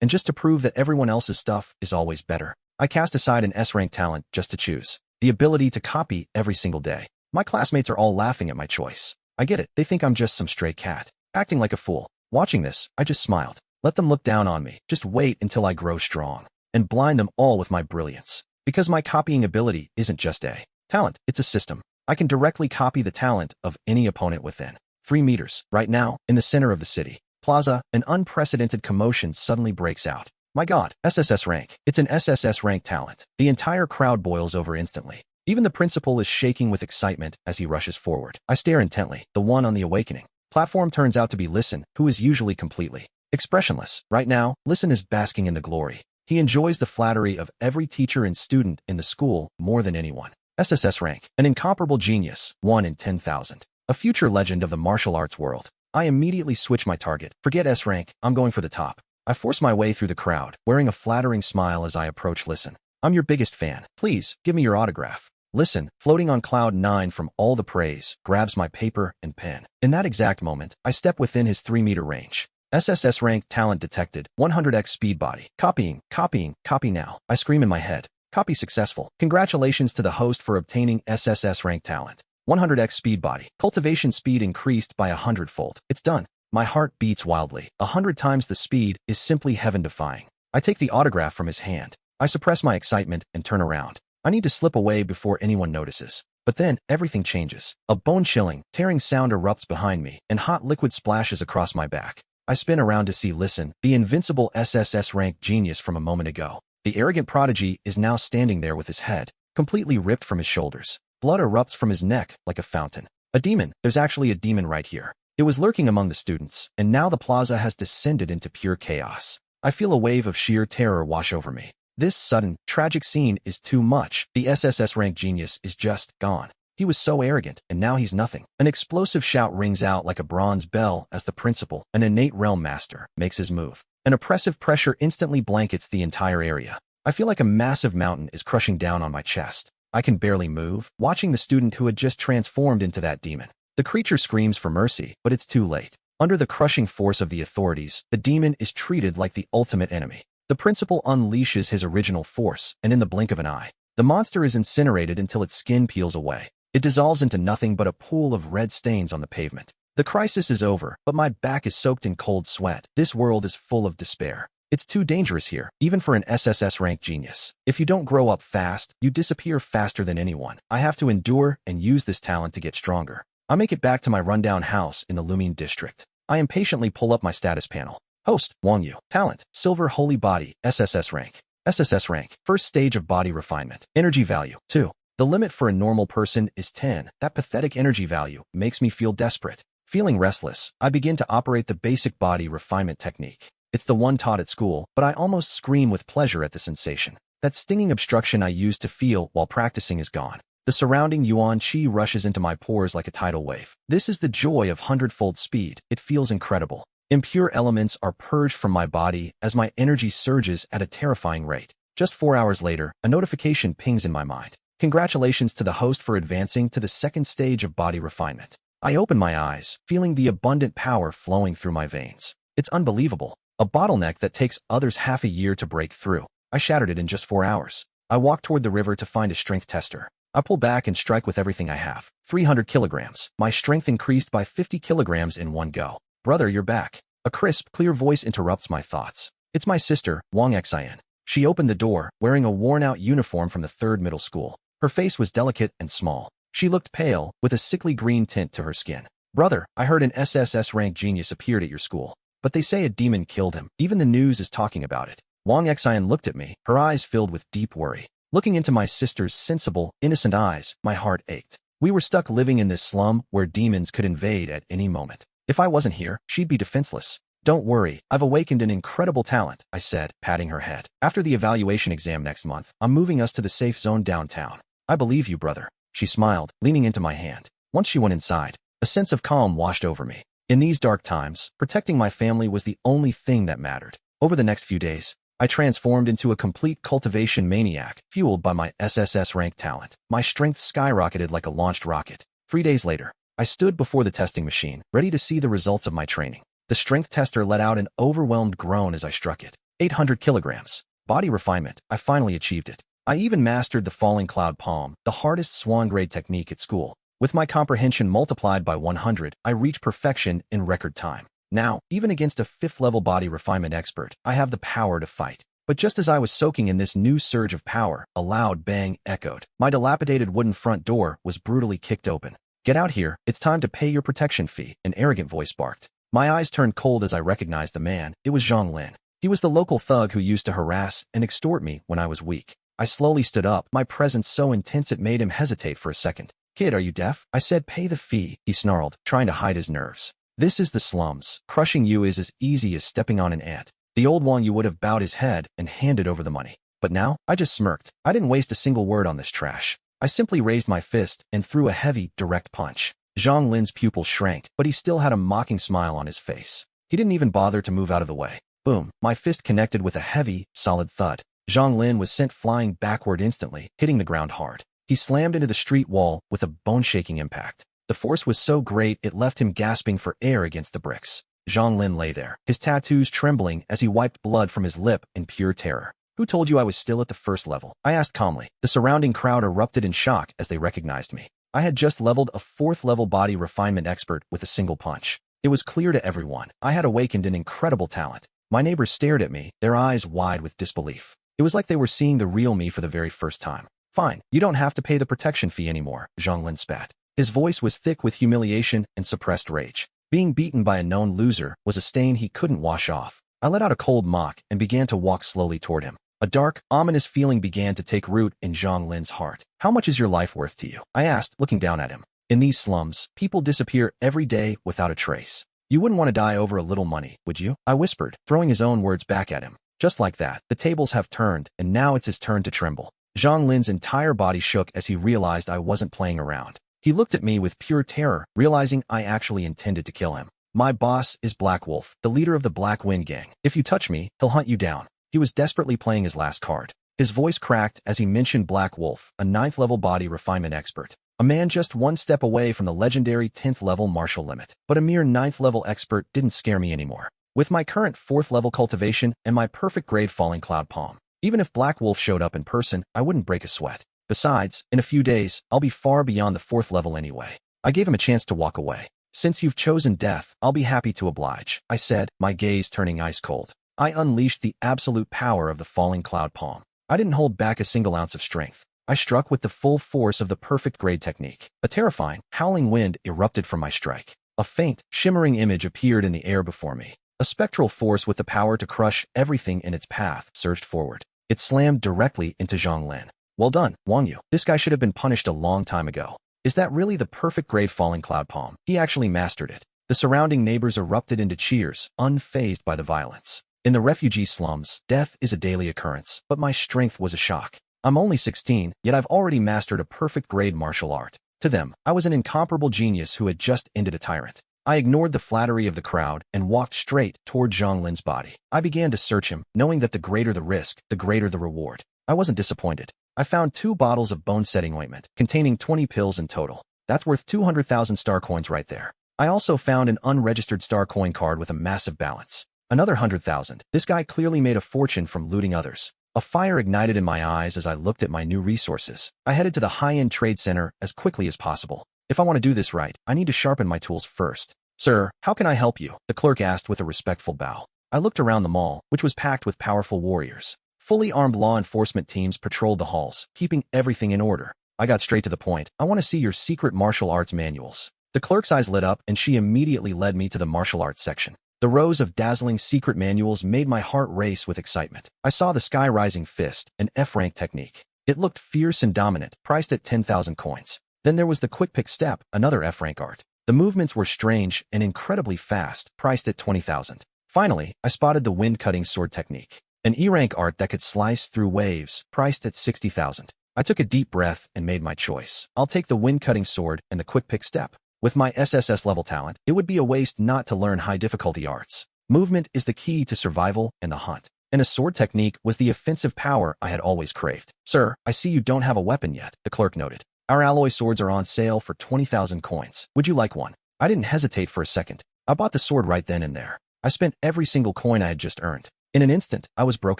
and just to prove that everyone else's stuff is always better, I cast aside an S-rank talent just to choose the ability to copy every single day. My classmates are all laughing at my choice. I get it, they think I'm just some stray cat, acting like a fool. Watching this, I just smiled. Let them look down on me, just wait until I grow strong, and blind them all with my brilliance. Because my copying ability isn't just a talent, it's a system. I can directly copy the talent of any opponent within 3 meters. Right now, in the center of the city plaza, an unprecedented commotion suddenly breaks out. My god, SSS rank. It's an SSS rank talent. The entire crowd boils over instantly. Even the principal is shaking with excitement as he rushes forward. I stare intently. The one on the awakening platform turns out to be Listen, who is usually completely expressionless. Right now, Listen is basking in the glory. He enjoys the flattery of every teacher and student in the school more than anyone. SSS rank. An incomparable genius, 1 in 10,000. A future legend of the martial arts world. I immediately switch my target. Forget S rank, I'm going for the top. I force my way through the crowd, wearing a flattering smile as I approach Listen. I'm your biggest fan. Please, give me your autograph. Listen, floating on cloud 9 from all the praise, grabs my paper and pen. In that exact moment, I step within his 3-meter range. SSS rank talent detected, 100x speed body. Copying, copy now. I scream in my head. Copy successful. Congratulations to the host for obtaining SSS rank talent. 100x speed body. Cultivation speed increased by 100-fold. It's done. My heart beats wildly. 100 times the speed is simply heaven-defying. I take the autograph from his hand. I suppress my excitement and turn around. I need to slip away before anyone notices. But then, everything changes. A bone-chilling, tearing sound erupts behind me, and hot liquid splashes across my back. I spin around to see Listen, the invincible SSS rank genius from a moment ago. The arrogant prodigy is now standing there with his head completely ripped from his shoulders. Blood erupts from his neck like a fountain. A demon. There's actually a demon right here. It was lurking among the students, and now the plaza has descended into pure chaos. I feel a wave of sheer terror wash over me. This sudden, tragic scene is too much. The SSS rank genius is just gone. He was so arrogant, and now he's nothing. An explosive shout rings out like a bronze bell as the principal, an innate realm master, makes his move. An oppressive pressure instantly blankets the entire area. I feel like a massive mountain is crushing down on my chest. I can barely move, watching the student who had just transformed into that demon. The creature screams for mercy, but it's too late. Under the crushing force of the authorities, the demon is treated like the ultimate enemy. The principal unleashes his original force, and in the blink of an eye, the monster is incinerated until its skin peels away. It dissolves into nothing but a pool of red stains on the pavement. The crisis is over, but my back is soaked in cold sweat. This world is full of despair. It's too dangerous here, even for an SSS rank genius. If you don't grow up fast, you disappear faster than anyone. I have to endure and use this talent to get stronger. I make it back to my rundown house in the Lumine district. I impatiently pull up my status panel. Host, Wang Yu. Talent, Silver Holy Body, SSS rank. SSS rank, first stage of body refinement. Energy value, 2. The limit for a normal person is 10. That pathetic energy value makes me feel desperate. Feeling restless, I begin to operate the basic body refinement technique. It's the one taught at school, but I almost scream with pleasure at the sensation. That stinging obstruction I used to feel while practicing is gone. The surrounding yuan qi rushes into my pores like a tidal wave. This is the joy of 100-fold speed. It feels incredible. Impure elements are purged from my body as my energy surges at a terrifying rate. Just 4 hours later, a notification pings in my mind. Congratulations to the host for advancing to the second stage of body refinement. I open my eyes, feeling the abundant power flowing through my veins. It's unbelievable. A bottleneck that takes others half a year to break through. I shattered it in just 4 hours. I walk toward the river to find a strength tester. I pull back and strike with everything I have. 300 kilograms. My strength increased by 50 kilograms in one go. Brother, you're back. A crisp, clear voice interrupts my thoughts. It's my sister, Wang Xian. She opened the door, wearing a worn-out uniform from the 3rd middle school. Her face was delicate and small. She looked pale, with a sickly green tint to her skin. Brother, I heard an SSS rank genius appeared at your school. But they say a demon killed him. Even the news is talking about it. Wang Xian looked at me, her eyes filled with deep worry. Looking into my sister's sensible, innocent eyes, my heart ached. We were stuck living in this slum where demons could invade at any moment. If I wasn't here, she'd be defenseless. Don't worry, I've awakened an incredible talent, I said, patting her head. After the evaluation exam next month, I'm moving us to the safe zone downtown. I believe you, brother. She smiled, leaning into my hand. Once she went inside, a sense of calm washed over me. In these dark times, protecting my family was the only thing that mattered. Over the next few days, I transformed into a complete cultivation maniac, fueled by my SSS rank talent. My strength skyrocketed like a launched rocket. 3 days later, I stood before the testing machine, ready to see the results of my training. The strength tester let out an overwhelmed groan as I struck it. 800 kilograms. Body refinement. I finally achieved it. I even mastered the falling cloud palm, the hardest swan grade technique at school. With my comprehension multiplied by 100, I reached perfection in record time. Now, even against a 5th-level body refinement expert, I have the power to fight. But just as I was soaking in this new surge of power, a loud bang echoed. My dilapidated wooden front door was brutally kicked open. "Get out here, it's time to pay your protection fee," an arrogant voice barked. My eyes turned cold as I recognized the man. It was Zhang Lin. He was the local thug who used to harass and extort me when I was weak. I slowly stood up, my presence so intense it made him hesitate for a second. "Kid, are you deaf?" I said. "Pay the fee," he snarled, trying to hide his nerves. "This is the slums. Crushing you is as easy as stepping on an ant. The old one you would have bowed his head and handed over the money. But now?" I just smirked. I didn't waste a single word on this trash. I simply raised my fist and threw a heavy, direct punch. Zhang Lin's pupils shrank, but he still had a mocking smile on his face. He didn't even bother to move out of the way. Boom, my fist connected with a heavy, solid thud. Zhang Lin was sent flying backward instantly, hitting the ground hard. He slammed into the street wall with a bone-shaking impact. The force was so great it left him gasping for air against the bricks. Zhang Lin lay there, his tattoos trembling as he wiped blood from his lip in pure terror. "Who told you I was still at the 1st level?" I asked calmly. The surrounding crowd erupted in shock as they recognized me. I had just leveled a 4th-level body refinement expert with a single punch. It was clear to everyone. I had awakened an incredible talent. My neighbors stared at me, their eyes wide with disbelief. It was like they were seeing the real me for the very first time. "Fine, you don't have to pay the protection fee anymore," Zhang Lin spat. His voice was thick with humiliation and suppressed rage. Being beaten by a known loser was a stain he couldn't wash off. I let out a cold mock and began to walk slowly toward him. A dark, ominous feeling began to take root in Zhang Lin's heart. "How much is your life worth to you?" I asked, looking down at him. "In these slums, people disappear every day without a trace. You wouldn't want to die over a little money, would you?" I whispered, throwing his own words back at him. Just like that, the tables have turned, and now it's his turn to tremble. Zhang Lin's entire body shook as he realized I wasn't playing around. He looked at me with pure terror, realizing I actually intended to kill him. "My boss is Black Wolf, the leader of the Black Wind Gang. If you touch me, he'll hunt you down." He was desperately playing his last card. His voice cracked as he mentioned Black Wolf, a 9th-level body refinement expert. A man just one step away from the legendary 10th-level martial limit. But a mere 9th-level expert didn't scare me anymore. With my current 4th-level cultivation and my perfect grade falling cloud palm, even if Black Wolf showed up in person, I wouldn't break a sweat. Besides, in a few days, I'll be far beyond the 4th level anyway. I gave him a chance to walk away. "Since you've chosen death, I'll be happy to oblige," I said, my gaze turning ice cold. I unleashed the absolute power of the falling cloud palm. I didn't hold back a single ounce of strength. I struck with the full force of the perfect grade technique. A terrifying, howling wind erupted from my strike. A faint, shimmering image appeared in the air before me. A spectral force with the power to crush everything in its path surged forward. It slammed directly into Zhang Lin. "Well done, Wang Yu. This guy should have been punished a long time ago. Is that really the perfect grade falling cloud palm? He actually mastered it." The surrounding neighbors erupted into cheers, unfazed by the violence. In the refugee slums, death is a daily occurrence, but my strength was a shock. I'm only 16, yet I've already mastered a perfect grade martial art. To them, I was an incomparable genius who had just ended a tyrant. I ignored the flattery of the crowd and walked straight toward Zhang Lin's body. I began to search him, knowing that the greater the risk, the greater the reward. I wasn't disappointed. I found 2 bottles of bone-setting ointment, containing 20 pills in total. That's worth 200,000 star coins right there. I also found an unregistered star coin card with a massive balance. Another 100,000. This guy clearly made a fortune from looting others. A fire ignited in my eyes as I looked at my new resources. I headed to the high-end trade center as quickly as possible. If I want to do this right, I need to sharpen my tools first. "Sir, how can I help you?" the clerk asked with a respectful bow. I looked around the mall, which was packed with powerful warriors. Fully armed law enforcement teams patrolled the halls, keeping everything in order. I got straight to the point. "I want to see your secret martial arts manuals." The clerk's eyes lit up, and she immediately led me to the martial arts section. The rows of dazzling secret manuals made my heart race with excitement. I saw the Sky Rising Fist, an F-rank technique. It looked fierce and dominant, priced at 10,000 coins. Then there was the Quick Pick Step, another F-rank art. The movements were strange and incredibly fast, priced at 20,000. Finally, I spotted the Wind-Cutting Sword technique, an E-rank art that could slice through waves, priced at 60,000. I took a deep breath and made my choice. I'll take the Wind-Cutting Sword and the Quick Pick Step. With my SSS level talent, it would be a waste not to learn high-difficulty arts. Movement is the key to survival and the hunt. And a sword technique was the offensive power I had always craved. "Sir, I see you don't have a weapon yet," the clerk noted. "Our alloy swords are on sale for 20,000 coins. Would you like one?" I didn't hesitate for a second. I bought the sword right then and there. I spent every single coin I had just earned. In an instant, I was broke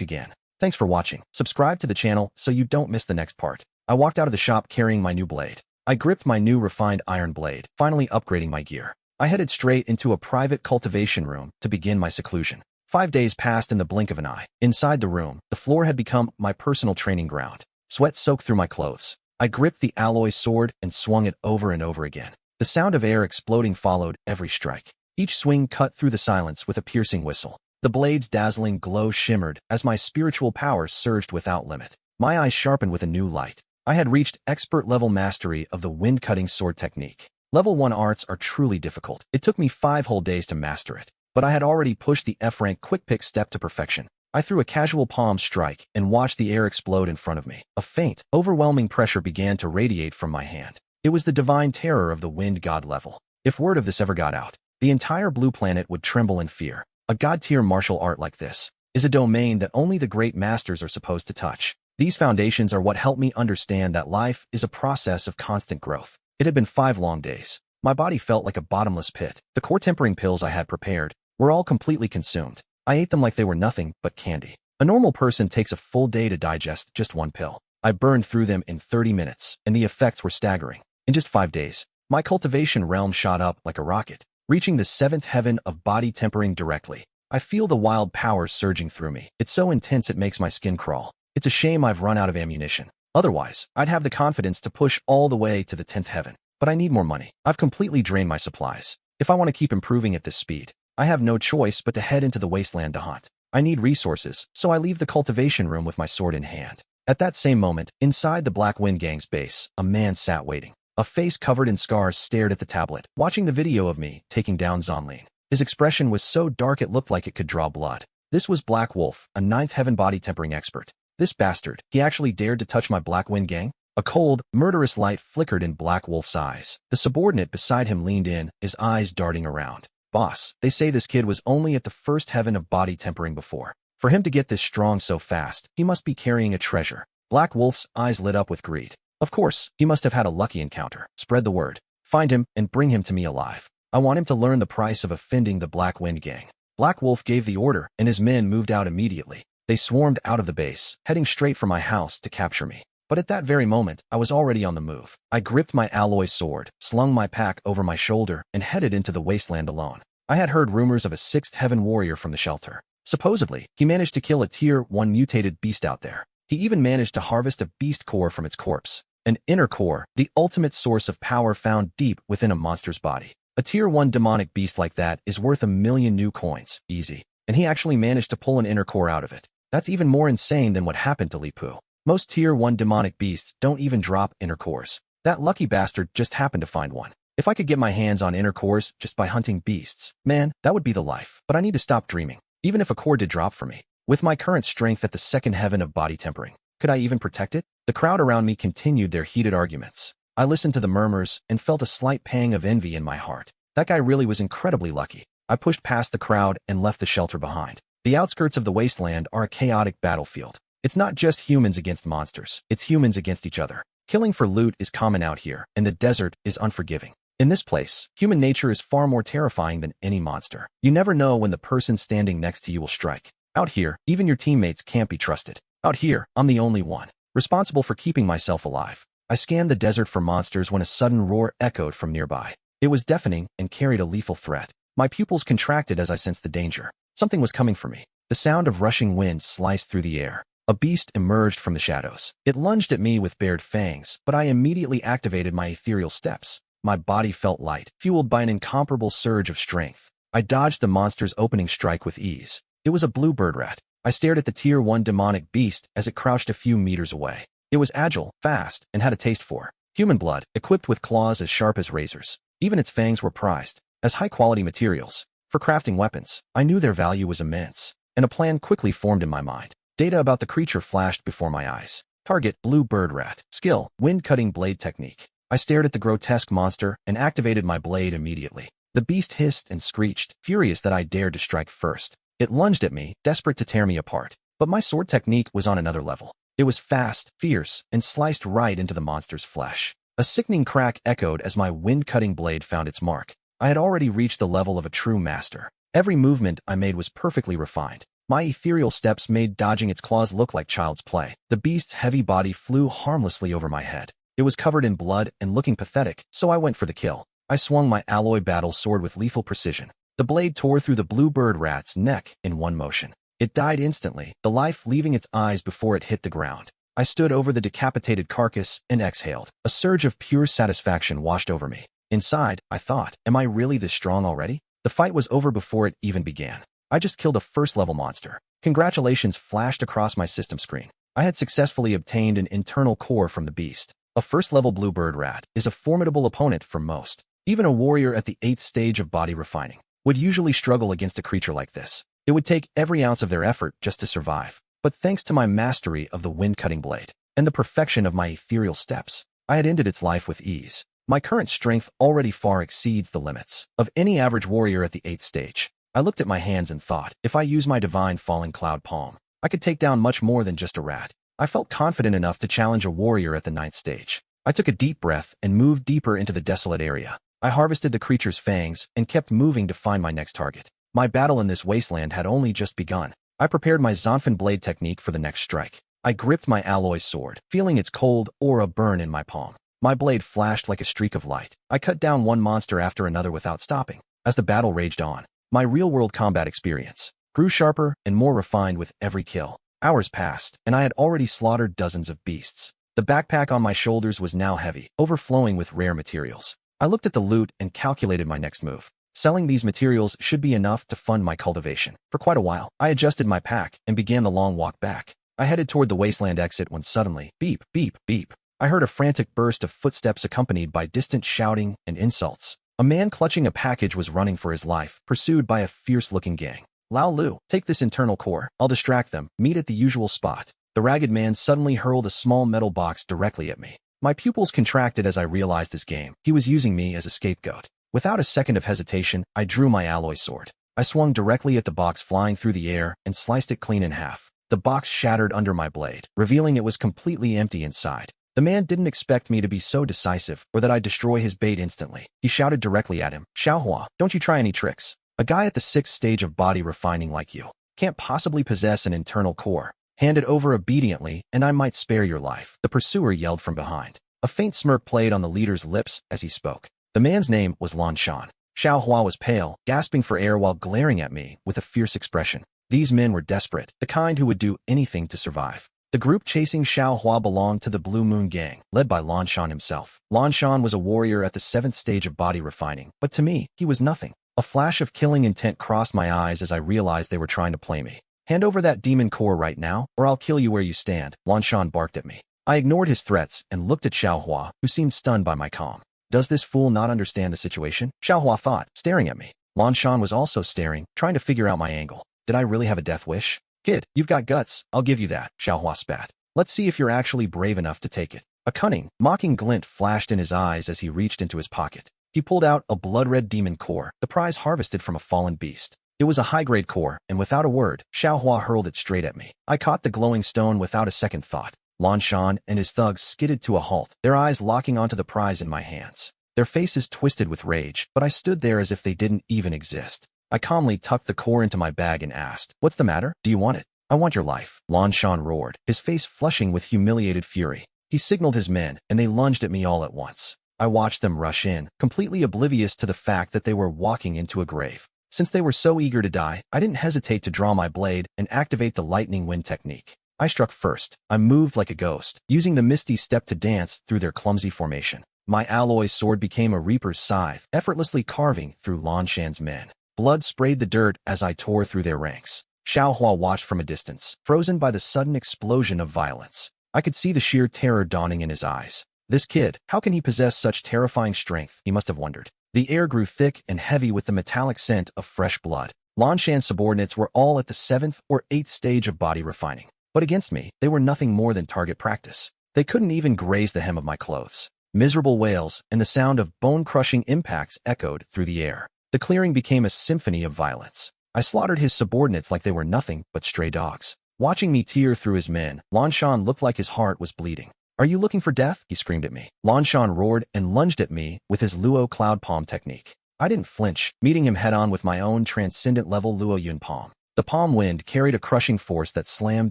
again. Thanks for watching. Subscribe to the channel so you don't miss the next part. I walked out of the shop carrying my new blade. I gripped my new refined iron blade, finally upgrading my gear. I headed straight into a private cultivation room to begin my seclusion. 5 days passed in the blink of an eye. Inside the room, the floor had become my personal training ground. Sweat soaked through my clothes. I gripped the alloy sword and swung it over and over again. The sound of air exploding followed every strike. Each swing cut through the silence with a piercing whistle. The blade's dazzling glow shimmered as my spiritual power surged without limit. My eyes sharpened with a new light. I had reached expert-level mastery of the wind-cutting sword technique. Level 1 arts are truly difficult. It took me 5 whole days to master it, but I had already pushed the F-rank quick-pick step to perfection. I threw a casual palm strike and watched the air explode in front of me. A faint, overwhelming pressure began to radiate from my hand. It was the divine terror of the wind god level. If word of this ever got out, the entire blue planet would tremble in fear. A god-tier martial art like this is a domain that only the great masters are supposed to touch. These foundations are what helped me understand that life is a process of constant growth. It had been 5 long days. My body felt like a bottomless pit. The core tempering pills I had prepared were all completely consumed. I ate them like they were nothing but candy. A normal person takes a full day to digest just 1 pill. I burned through them in 30 minutes, and the effects were staggering. In just 5 days, my cultivation realm shot up like a rocket, reaching the 7th heaven of body tempering directly. I feel the wild power surging through me. It's so intense it makes my skin crawl. It's a shame I've run out of ammunition. Otherwise, I'd have the confidence to push all the way to the 10th heaven. But I need more money. I've completely drained my supplies. If I want to keep improving at this speed, I have no choice but to head into the Wasteland to hunt. I need resources, so I leave the cultivation room with my sword in hand. At that same moment, inside the Black Wind Gang's base, a man sat waiting. A face covered in scars stared at the tablet, watching the video of me taking down Zonlin. His expression was so dark it looked like it could draw blood. This was Black Wolf, a 9th heaven body tempering expert. This bastard, he actually dared to touch my Black Wind Gang? A cold, murderous light flickered in Black Wolf's eyes. The subordinate beside him leaned in, his eyes darting around. Boss, they say this kid was only at the 1st heaven of body tempering before. For him to get this strong so fast, he must be carrying a treasure. Black Wolf's eyes lit up with greed. Of course, he must have had a lucky encounter. Spread the word. Find him and bring him to me alive. I want him to learn the price of offending the Black Wind Gang. Black Wolf gave the order, and his men moved out immediately. They swarmed out of the base, heading straight for my house to capture me. But at that very moment, I was already on the move. I gripped my alloy sword, slung my pack over my shoulder, and headed into the Wasteland alone. I had heard rumors of a 6th heaven warrior from the shelter. Supposedly, he managed to kill a tier 1 mutated beast out there. He even managed to harvest a beast core from its corpse. An inner core, the ultimate source of power found deep within a monster's body. A tier 1 demonic beast like that is worth 1,000,000 new coins, easy. And he actually managed to pull an inner core out of it. That's even more insane than what happened to Li Pu. Most tier 1 demonic beasts don't even drop inner cores. That lucky bastard just happened to find one. If I could get my hands on inner cores just by hunting beasts, man, that would be the life. But I need to stop dreaming, even if a core did drop for me. With my current strength at the 2nd heaven of body tempering, could I even protect it? The crowd around me continued their heated arguments. I listened to the murmurs and felt a slight pang of envy in my heart. That guy really was incredibly lucky. I pushed past the crowd and left the shelter behind. The outskirts of the Wasteland are a chaotic battlefield. It's not just humans against monsters, it's humans against each other. Killing for loot is common out here, and the desert is unforgiving. In this place, human nature is far more terrifying than any monster. You never know when the person standing next to you will strike. Out here, even your teammates can't be trusted. Out here, I'm the only one responsible for keeping myself alive. I scanned the desert for monsters when a sudden roar echoed from nearby. It was deafening and carried a lethal threat. My pupils contracted as I sensed the danger. Something was coming for me. The sound of rushing wind sliced through the air. A beast emerged from the shadows. It lunged at me with bared fangs, but I immediately activated my ethereal steps. My body felt light, fueled by an incomparable surge of strength. I dodged the monster's opening strike with ease. It was a blue bird rat. I stared at the tier 1 demonic beast as it crouched a few meters away. It was agile, fast, and had a taste for human blood, equipped with claws as sharp as razors. Even its fangs were prized as high-quality materials for crafting weapons. I knew their value was immense, and a plan quickly formed in my mind. Data about the creature flashed before my eyes. Target, blue bird rat. Skill, wind-cutting blade technique. I stared at the grotesque monster and activated my blade immediately. The beast hissed and screeched, furious that I dared to strike first. It lunged at me, desperate to tear me apart. But my sword technique was on another level. It was fast, fierce, and sliced right into the monster's flesh. A sickening crack echoed as my wind-cutting blade found its mark. I had already reached the level of a true master. Every movement I made was perfectly refined. My ethereal steps made dodging its claws look like child's play. The beast's heavy body flew harmlessly over my head. It was covered in blood and looking pathetic, so I went for the kill. I swung my alloy battle sword with lethal precision. The blade tore through the bluebird rat's neck in one motion. It died instantly, the life leaving its eyes before it hit the ground. I stood over the decapitated carcass and exhaled. A surge of pure satisfaction washed over me. Inside, I thought, am I really this strong already? The fight was over before it even began. I just killed a first-level monster. Congratulations flashed across my system screen. I had successfully obtained an internal core from the beast. A first-level bluebird rat is a formidable opponent for most. Even a warrior at the 8th stage of body refining would usually struggle against a creature like this. It would take every ounce of their effort just to survive. But thanks to my mastery of the wind-cutting blade and the perfection of my ethereal steps, I had ended its life with ease. My current strength already far exceeds the limits of any average warrior at the 8th stage. I looked at my hands and thought, if I use my divine falling cloud palm, I could take down much more than just a rat. I felt confident enough to challenge a warrior at the 9th stage. I took a deep breath and moved deeper into the desolate area. I harvested the creature's fangs and kept moving to find my next target. My battle in this wasteland had only just begun. I prepared my Zonfin blade technique for the next strike. I gripped my alloy sword, feeling its cold aura burn in my palm. My blade flashed like a streak of light. I cut down one monster after another without stopping. As the battle raged on, my real-world combat experience grew sharper and more refined with every kill. Hours passed, and I had already slaughtered dozens of beasts. The backpack on my shoulders was now heavy, overflowing with rare materials. I looked at the loot and calculated my next move. Selling these materials should be enough to fund my cultivation. For quite a while, I adjusted my pack and began the long walk back. I headed toward the Wasteland exit when suddenly, beep, beep, beep. I heard a frantic burst of footsteps accompanied by distant shouting and insults. A man clutching a package was running for his life, pursued by a fierce-looking gang. Lao Lu, take this internal core. I'll distract them. Meet at the usual spot. The ragged man suddenly hurled a small metal box directly at me. My pupils contracted as I realized his game. He was using me as a scapegoat. Without a second of hesitation, I drew my alloy sword. I swung directly at the box flying through the air and sliced it clean in half. The box shattered under my blade, revealing it was completely empty inside. The man didn't expect me to be so decisive or that I'd destroy his bait instantly. He shouted directly at him, Xiaohua, don't you try any tricks. A guy at the 6th stage of body refining like you can't possibly possess an internal core. Hand it over obediently, and I might spare your life, the pursuer yelled from behind. A faint smirk played on the leader's lips as he spoke. The man's name was Lan Shan. Xiaohua was pale, gasping for air while glaring at me with a fierce expression. These men were desperate, the kind who would do anything to survive. The group chasing Xiaohua belonged to the Blue Moon Gang, led by Lan Shan himself. Lan Shan was a warrior at the 7th stage of body refining, but to me, he was nothing. A flash of killing intent crossed my eyes as I realized they were trying to play me. Hand over that demon core right now, or I'll kill you where you stand, Lan Shan barked at me. I ignored his threats and looked at Xiaohua, who seemed stunned by my calm. Does this fool not understand the situation? Xiaohua thought, staring at me. Lan Shan was also staring, trying to figure out my angle. Did I really have a death wish? Kid, you've got guts, I'll give you that, Xiaohua spat. Let's see if you're actually brave enough to take it. A cunning, mocking glint flashed in his eyes as he reached into his pocket. He pulled out a blood-red demon core, the prize harvested from a fallen beast. It was a high-grade core, and without a word, Xiaohua hurled it straight at me. I caught the glowing stone without a second thought. Lan Shan and his thugs skidded to a halt, their eyes locking onto the prize in my hands. Their faces twisted with rage, but I stood there as if they didn't even exist. I calmly tucked the core into my bag and asked, "What's the matter? Do you want it?" "I want your life," Lan Shan roared, his face flushing with humiliated fury. He signaled his men, and they lunged at me all at once. I watched them rush in, completely oblivious to the fact that they were walking into a grave. Since they were so eager to die, I didn't hesitate to draw my blade and activate the lightning wind technique. I struck first. I moved like a ghost, using the misty step to dance through their clumsy formation. My alloy sword became a reaper's scythe, effortlessly carving through Lan Shan's men. Blood sprayed the dirt as I tore through their ranks. Xiaohua watched from a distance, frozen by the sudden explosion of violence. I could see the sheer terror dawning in his eyes. This kid, how can he possess such terrifying strength, he must have wondered. The air grew thick and heavy with the metallic scent of fresh blood. Lan Shan's subordinates were all at the 7th or 8th stage of body refining. But against me, they were nothing more than target practice. They couldn't even graze the hem of my clothes. Miserable wails and the sound of bone-crushing impacts echoed through the air. The clearing became a symphony of violence. I slaughtered his subordinates like they were nothing but stray dogs. Watching me tear through his men, Lan Shan looked like his heart was bleeding. "Are you looking for death?" he screamed at me. Lan Shan roared and lunged at me with his Luo Cloud Palm technique. I didn't flinch, meeting him head-on with my own transcendent-level Luo Yun Palm. The palm wind carried a crushing force that slammed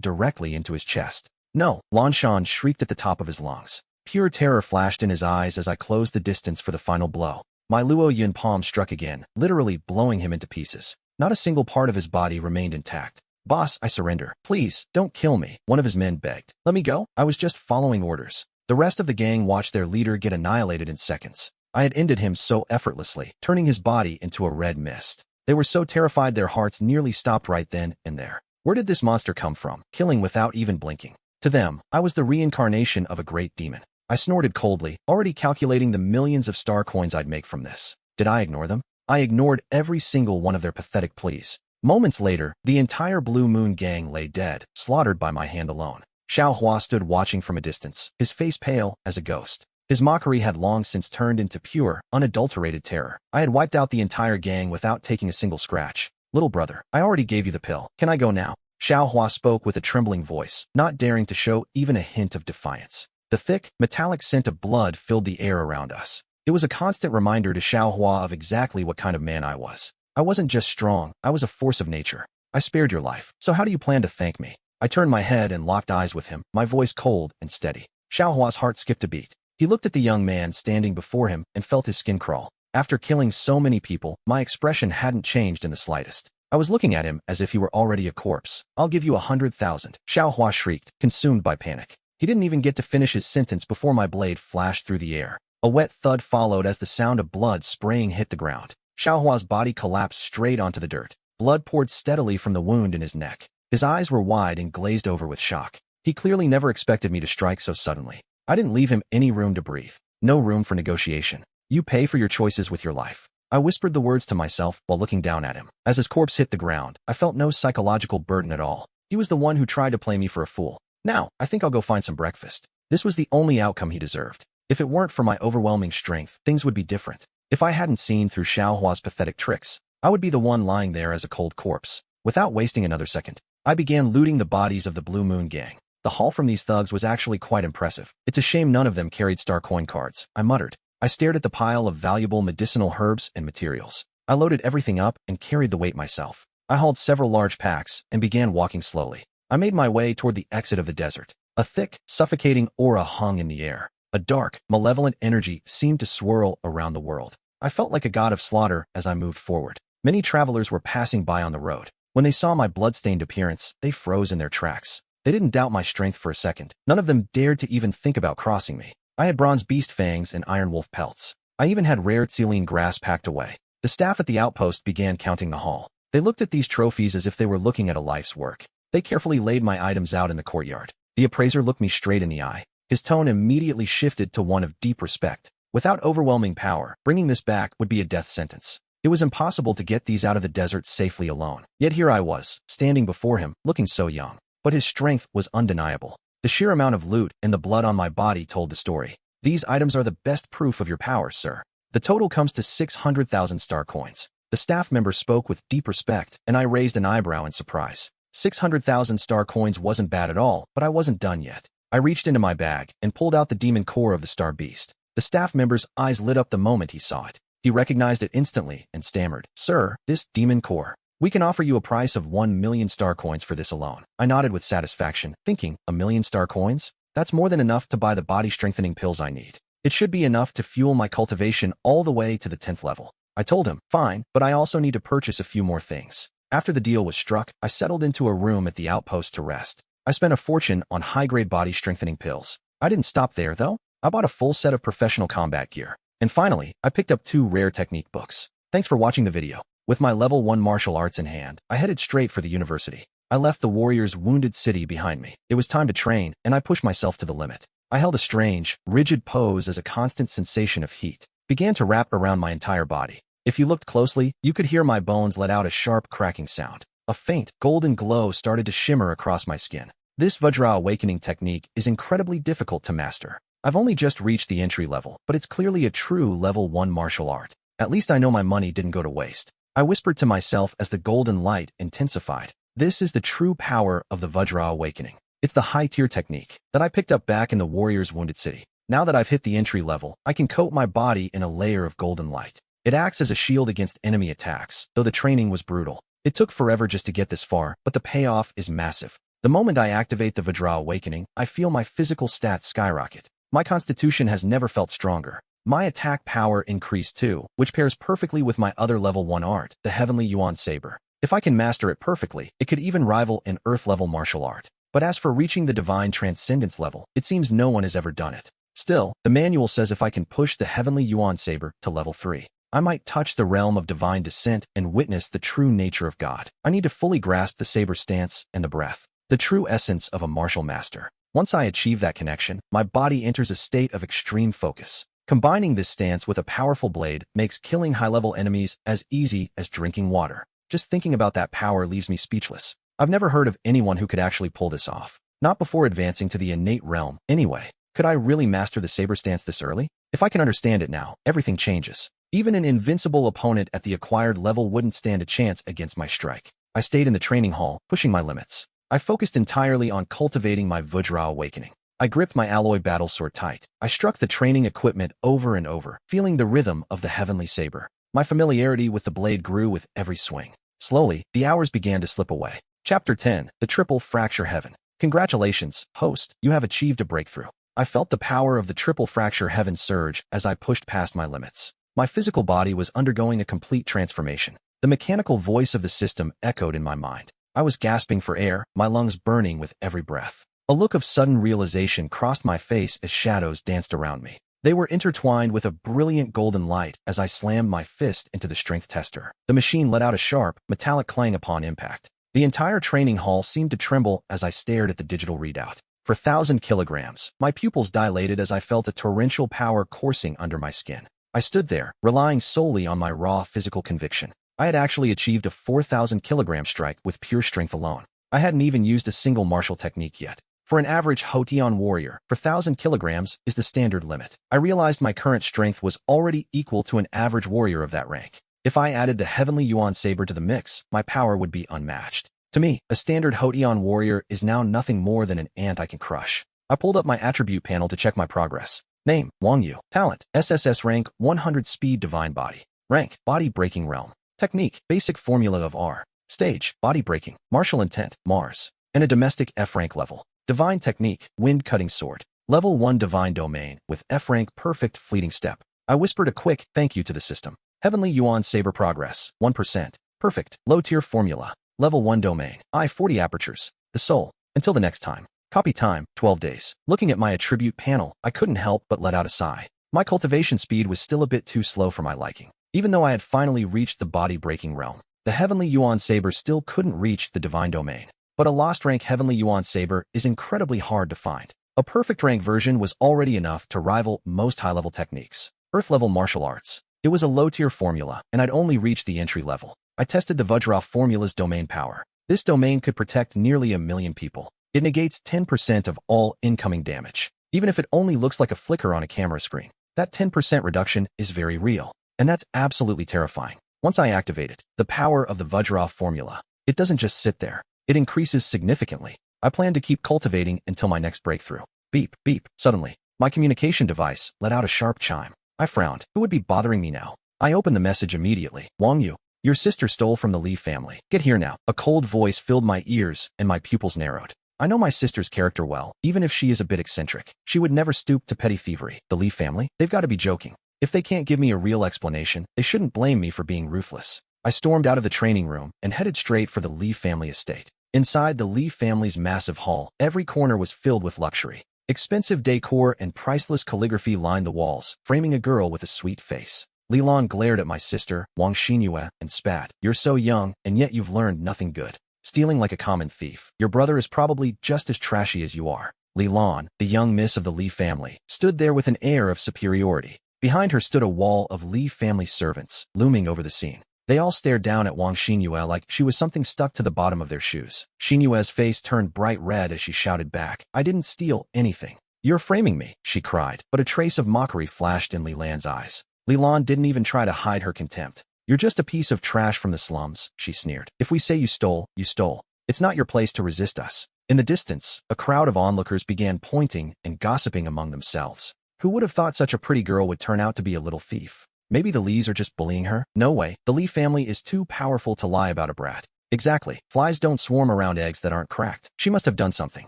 directly into his chest. No, Lanshan shrieked at the top of his lungs. Pure terror flashed in his eyes as I closed the distance for the final blow. My Luo Yun palm struck again, literally blowing him into pieces. Not a single part of his body remained intact. Boss, I surrender. Please, don't kill me, one of his men begged. Let me go? I was just following orders. The rest of the gang watched their leader get annihilated in seconds. I had ended him so effortlessly, turning his body into a red mist. They were so terrified their hearts nearly stopped right then and there. Where did this monster come from, killing without even blinking? To them, I was the reincarnation of a great demon. I snorted coldly, already calculating the millions of star coins I'd make from this. Did I ignore them? I ignored every single one of their pathetic pleas. Moments later, the entire Blue Moon gang lay dead, slaughtered by my hand alone. Xiao Hua stood watching from a distance, his face pale as a ghost. His mockery had long since turned into pure, unadulterated terror. I had wiped out the entire gang without taking a single scratch. Little brother, I already gave you the pill. Can I go now? Xiao Hua spoke with a trembling voice, not daring to show even a hint of defiance. The thick, metallic scent of blood filled the air around us. It was a constant reminder to Xiao Hua of exactly what kind of man I was. I wasn't just strong, I was a force of nature. I spared your life, so how do you plan to thank me? I turned my head and locked eyes with him, my voice cold and steady. Xiao Hua's heart skipped a beat. He looked at the young man standing before him and felt his skin crawl. After killing so many people, my expression hadn't changed in the slightest. I was looking at him as if he were already a corpse. I'll give you 100,000. Xiao Hua shrieked, consumed by panic. He didn't even get to finish his sentence before my blade flashed through the air. A wet thud followed as the sound of blood spraying hit the ground. Xiao Hua's body collapsed straight onto the dirt. Blood poured steadily from the wound in his neck. His eyes were wide and glazed over with shock. He clearly never expected me to strike so suddenly. I didn't leave him any room to breathe. No room for negotiation. You pay for your choices with your life. I whispered the words to myself while looking down at him. As his corpse hit the ground, I felt no psychological burden at all. He was the one who tried to play me for a fool. Now, I think I'll go find some breakfast. This was the only outcome he deserved. If it weren't for my overwhelming strength, things would be different. If I hadn't seen through Xiao Hua's pathetic tricks, I would be the one lying there as a cold corpse. Without wasting another second, I began looting the bodies of the Blue Moon gang. The haul from these thugs was actually quite impressive. It's a shame none of them carried star coin cards, I muttered. I stared at the pile of valuable medicinal herbs and materials. I loaded everything up and carried the weight myself. I hauled several large packs and began walking slowly. I made my way toward the exit of the desert. A thick, suffocating aura hung in the air. A dark, malevolent energy seemed to swirl around the world. I felt like a god of slaughter as I moved forward. Many travelers were passing by on the road. When they saw my blood-stained appearance, they froze in their tracks. They didn't doubt my strength for a second. None of them dared to even think about crossing me. I had bronze beast fangs and iron wolf pelts. I even had rare Tseline grass packed away. The staff at the outpost began counting the haul. They looked at these trophies as if they were looking at a life's work. They carefully laid my items out in the courtyard. The appraiser looked me straight in the eye. His tone immediately shifted to one of deep respect. Without overwhelming power, bringing this back would be a death sentence. It was impossible to get these out of the desert safely alone. Yet here I was, standing before him, looking so young. But his strength was undeniable. The sheer amount of loot and the blood on my body told the story. These items are the best proof of your powers, sir. The total comes to 600,000 star coins. The staff member spoke with deep respect, and I raised an eyebrow in surprise. 600,000 star coins wasn't bad at all, but I wasn't done yet. I reached into my bag and pulled out the demon core of the star beast. The staff member's eyes lit up the moment he saw it. He recognized it instantly and stammered, "Sir, this demon core. We can offer you a price of 1,000,000 star coins for this alone." I nodded with satisfaction, thinking, 1,000,000 star coins? That's more than enough to buy the body-strengthening pills I need. It should be enough to fuel my cultivation all the way to the 10th level. I told him, fine, but I also need to purchase a few more things. After the deal was struck, I settled into a room at the outpost to rest. I spent a fortune on high-grade body-strengthening pills. I didn't stop there, though. I bought a full set of professional combat gear. And finally, I picked up 2 rare technique books. Thanks for watching the video. With my level 1 martial arts in hand, I headed straight for the university. I left the warrior's wounded city behind me. It was time to train, and I pushed myself to the limit. I held a strange, rigid pose as a constant sensation of heat began to wrap around my entire body. If you looked closely, you could hear my bones let out a sharp cracking sound. A faint, golden glow started to shimmer across my skin. This Vajra awakening technique is incredibly difficult to master. I've only just reached the entry level, but it's clearly a true level 1 martial art. At least I know my money didn't go to waste. I whispered to myself as the golden light intensified. This is the true power of the Vajra awakening. It's the high-tier technique that I picked up back in the warrior's wounded city. Now that I've hit the entry level, I can coat my body in a layer of golden light. It acts as a shield against enemy attacks, though the training was brutal. It took forever just to get this far, but the payoff is massive. The moment I activate the Vajra Awakening, I feel my physical stats skyrocket. My constitution has never felt stronger. My attack power increased too, which pairs perfectly with my other level 1 art, the Heavenly Yuan Saber. If I can master it perfectly, it could even rival an Earth-level martial art. But as for reaching the Divine Transcendence level, it seems no one has ever done it. Still, the manual says if I can push the Heavenly Yuan Saber to level 3, I might touch the realm of divine descent and witness the true nature of God. I need to fully grasp the saber stance and the breath, the true essence of a martial master. Once I achieve that connection, my body enters a state of extreme focus. Combining this stance with a powerful blade makes killing high-level enemies as easy as drinking water. Just thinking about that power leaves me speechless. I've never heard of anyone who could actually pull this off. Not before advancing to the innate realm, anyway. Could I really master the saber stance this early? If I can understand it now, everything changes. Even an invincible opponent at the acquired level wouldn't stand a chance against my strike. I stayed in the training hall, pushing my limits. I focused entirely on cultivating my Vajra Awakening. I gripped my alloy battle sword tight. I struck the training equipment over and over, feeling the rhythm of the heavenly saber. My familiarity with the blade grew with every swing. Slowly, the hours began to slip away. Chapter 10, The Triple Fracture Heaven. Congratulations, host, you have achieved a breakthrough. I felt the power of the Triple Fracture Heaven surge as I pushed past my limits. My physical body was undergoing a complete transformation. The mechanical voice of the system echoed in my mind. I was gasping for air, my lungs burning with every breath. A look of sudden realization crossed my face as shadows danced around me. They were intertwined with a brilliant golden light as I slammed my fist into the strength tester. The machine let out a sharp, metallic clang upon impact. The entire training hall seemed to tremble as I stared at the digital readout. For 1,000 kilograms, my pupils dilated as I felt a torrential power coursing under my skin. I stood there, relying solely on my raw physical conviction. I had actually achieved a 4,000 kilogram strike with pure strength alone. I hadn't even used a single martial technique yet. For an average Hoteon warrior, 4,000 kilograms is the standard limit. I realized my current strength was already equal to an average warrior of that rank. If I added the Heavenly Yuan Saber to the mix, my power would be unmatched. To me, a standard Hoteon warrior is now nothing more than an ant I can crush. I pulled up my attribute panel to check my progress. Name, Wang Yu. Talent, SSS rank, 100 speed divine body. Rank, body breaking realm. Technique, basic formula of R. Stage, body breaking. Martial intent, Mars. And a domestic F rank level. Divine technique, wind cutting sword. Level 1 divine domain, with F rank perfect fleeting step. I whispered a quick thank you to the system. Heavenly Yuan Saber progress, 1%. Perfect, low tier formula. Level 1 domain, I 40 apertures. The soul. Until the next time. Copy time, 12 days. Looking at my attribute panel, I couldn't help but let out a sigh. My cultivation speed was still a bit too slow for my liking. Even though I had finally reached the body-breaking realm, the Heavenly Yuan Saber still couldn't reach the divine domain. But a lost rank Heavenly Yuan Saber is incredibly hard to find. A perfect rank version was already enough to rival most high-level techniques. Earth-level martial arts. It was a low-tier formula, and I'd only reached the entry level. I tested the Vajra formula's domain power. This domain could protect nearly 1 million people. It negates 10% of all incoming damage. Even if it only looks like a flicker on a camera screen, that 10% reduction is very real. And that's absolutely terrifying. Once I activate it, the power of the Vajra formula, it doesn't just sit there. It increases significantly. I plan to keep cultivating until my next breakthrough. Beep, beep. Suddenly, my communication device let out a sharp chime. I frowned. Who would be bothering me now? I opened the message immediately. Wang Yu, your sister stole from the Li family. Get here now. A cold voice filled my ears and my pupils narrowed. I know my sister's character well, even if she is a bit eccentric. She would never stoop to petty thievery. The Li family? They've got to be joking. If they can't give me a real explanation, they shouldn't blame me for being ruthless. I stormed out of the training room and headed straight for the Li family estate. Inside the Li family's massive hall, every corner was filled with luxury. Expensive decor and priceless calligraphy lined the walls, framing a girl with a sweet face. Li Lan glared at my sister, Wang Xinyue, and spat. You're so young, and yet you've learned nothing good. Stealing like a common thief. Your brother is probably just as trashy as you are. Li Lan, the young miss of the Li family, stood there with an air of superiority. Behind her stood a wall of Li family servants, looming over the scene. They all stared down at Wang Xinyue like she was something stuck to the bottom of their shoes. Xinyue's face turned bright red as she shouted back, I didn't steal anything. You're framing me, she cried, but a trace of mockery flashed in Li Lan's eyes. Li Lan didn't even try to hide her contempt. You're just a piece of trash from the slums, she sneered. If we say you stole, you stole. It's not your place to resist us. In the distance, a crowd of onlookers began pointing and gossiping among themselves. Who would have thought such a pretty girl would turn out to be a little thief? Maybe the Lees are just bullying her? No way. The Lee family is too powerful to lie about a brat. Exactly. Flies don't swarm around eggs that aren't cracked. She must have done something.